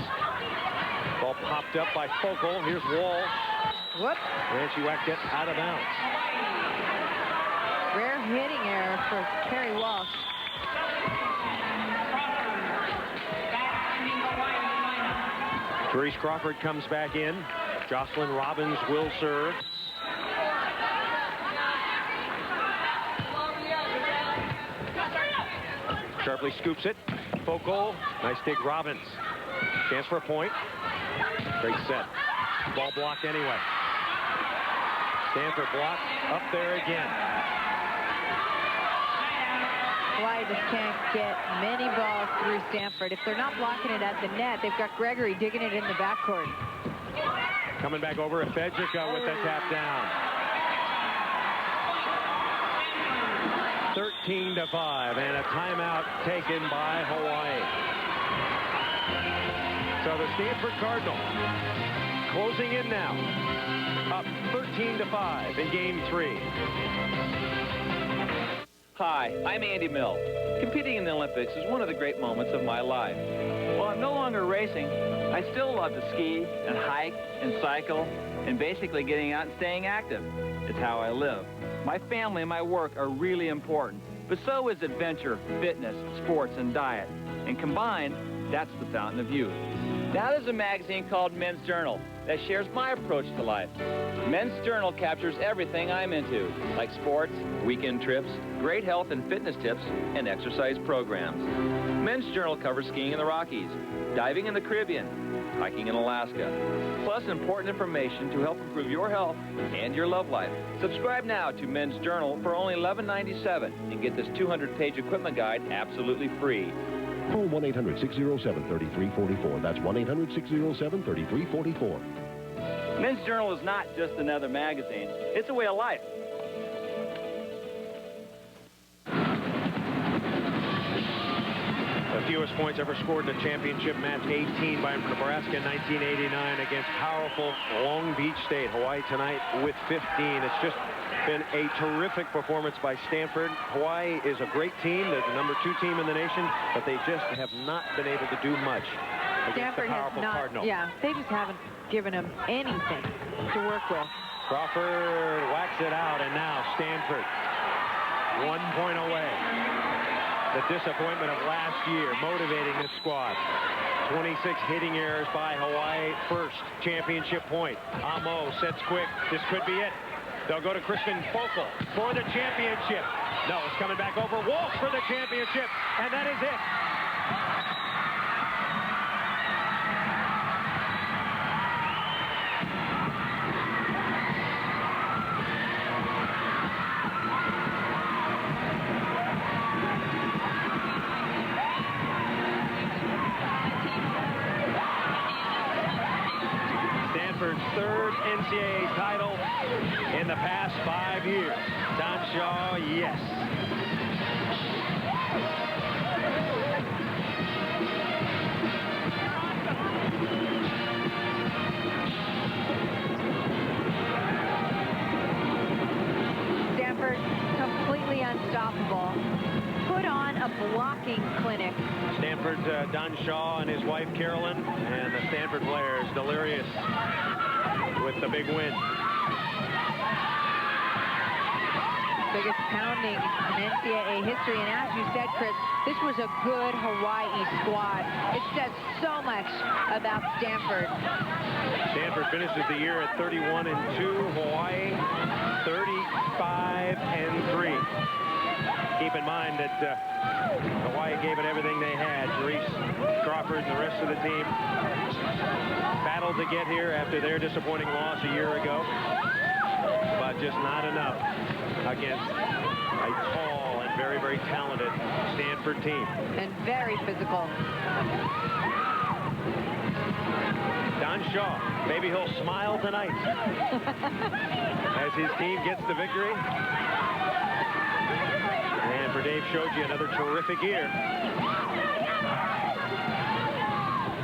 S1: Ball popped up by Fogle. Here's Wall.
S2: Whoops.
S1: And she whacked it out of bounds.
S2: Rare hitting error for Carrie Walsh.
S1: Therese Crawford comes back in. Jocelyn Robbins will serve. Sharply scoops it. Focal. Nice dig, Robbins. Chance for a point. Great set. Ball blocked anyway. Stanford blocked. Up there again.
S2: Hawaii just can't get many balls through Stanford. If they're not blocking it at the net, they've got Gregory digging it in the backcourt.
S1: Coming back over at Fedrica with the tap down. 13-5, and a timeout taken by Hawaii. So the Stanford Cardinals closing in now, up 13-5 in Game 3.
S12: Hi, I'm Andy Mill. Competing in the Olympics is one of the great moments of my life. While I'm no longer racing, I still love to ski and hike and cycle and basically getting out and staying active. It's how I live. My family and my work are really important, but so is adventure, fitness, sports, and diet. And combined, that's the fountain of youth. Now there's a magazine called Men's Journal that shares my approach to life. Men's Journal captures everything I'm into, like sports, weekend trips, great health and fitness tips, and exercise programs. Men's Journal covers skiing in the Rockies, diving in the Caribbean, hiking in Alaska, plus important information to help improve your health and your love life. Subscribe now to Men's Journal for only $11.97 and get this 200-page equipment guide absolutely free.
S3: Call 1-800-607-3344. That's 1-800-607-3344.
S12: Men's Journal is not just another magazine. It's a way of life.
S1: The fewest points ever scored in a championship match, 18 by Nebraska in 1989 against powerful Long Beach State. Hawaii tonight with 15. It's just been a terrific performance by Stanford. Hawaii is a great team. They're the #2 team in the nation, but they just have not been able to do much against
S2: Stanford
S1: the powerful
S2: has not,
S1: Cardinal.
S2: Yeah, they just haven't given them anything to work with.
S1: Crawford whacks it out, and now Stanford 1 point away. The disappointment of last year motivating this squad. 26 hitting errors by Hawaii. First championship point. Amo sets quick. This could be it. They'll go to Crispin Focal for the championship. No, it's coming back over. Walsh for the championship, and that is it. Stanford's third NCAA title in the past 5 years. Don Shaw, yes.
S2: Stanford completely unstoppable. Put on a blocking clinic.
S1: Stanford, Don Shaw and his wife Carolyn, and the Stanford players delirious with the big win.
S2: Biggest pounding in NCAA history, and as you said, Chris, this was a good Hawaii squad. It says so much about Stanford.
S1: Stanford finishes the year at 31-2. Hawaii 35-3. Keep in mind that Hawaii gave it everything they had. Therese Crawford and the rest of the team battled to get here after their disappointing loss a year ago, but just not enough against a tall and very, very talented Stanford team.
S2: And very physical.
S1: Don Shaw, maybe he'll smile tonight as his team gets the victory. And for Dave Shoji, another terrific year.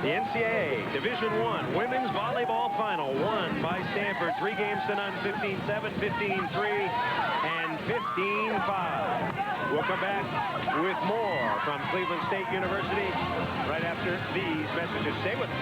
S1: The NCAA Division I Women's Volleyball Final won by Stanford 3 games to none, 15-7, 15-3, and 15-5. We'll come back with more from Cleveland State University right after these messages. Stay with us.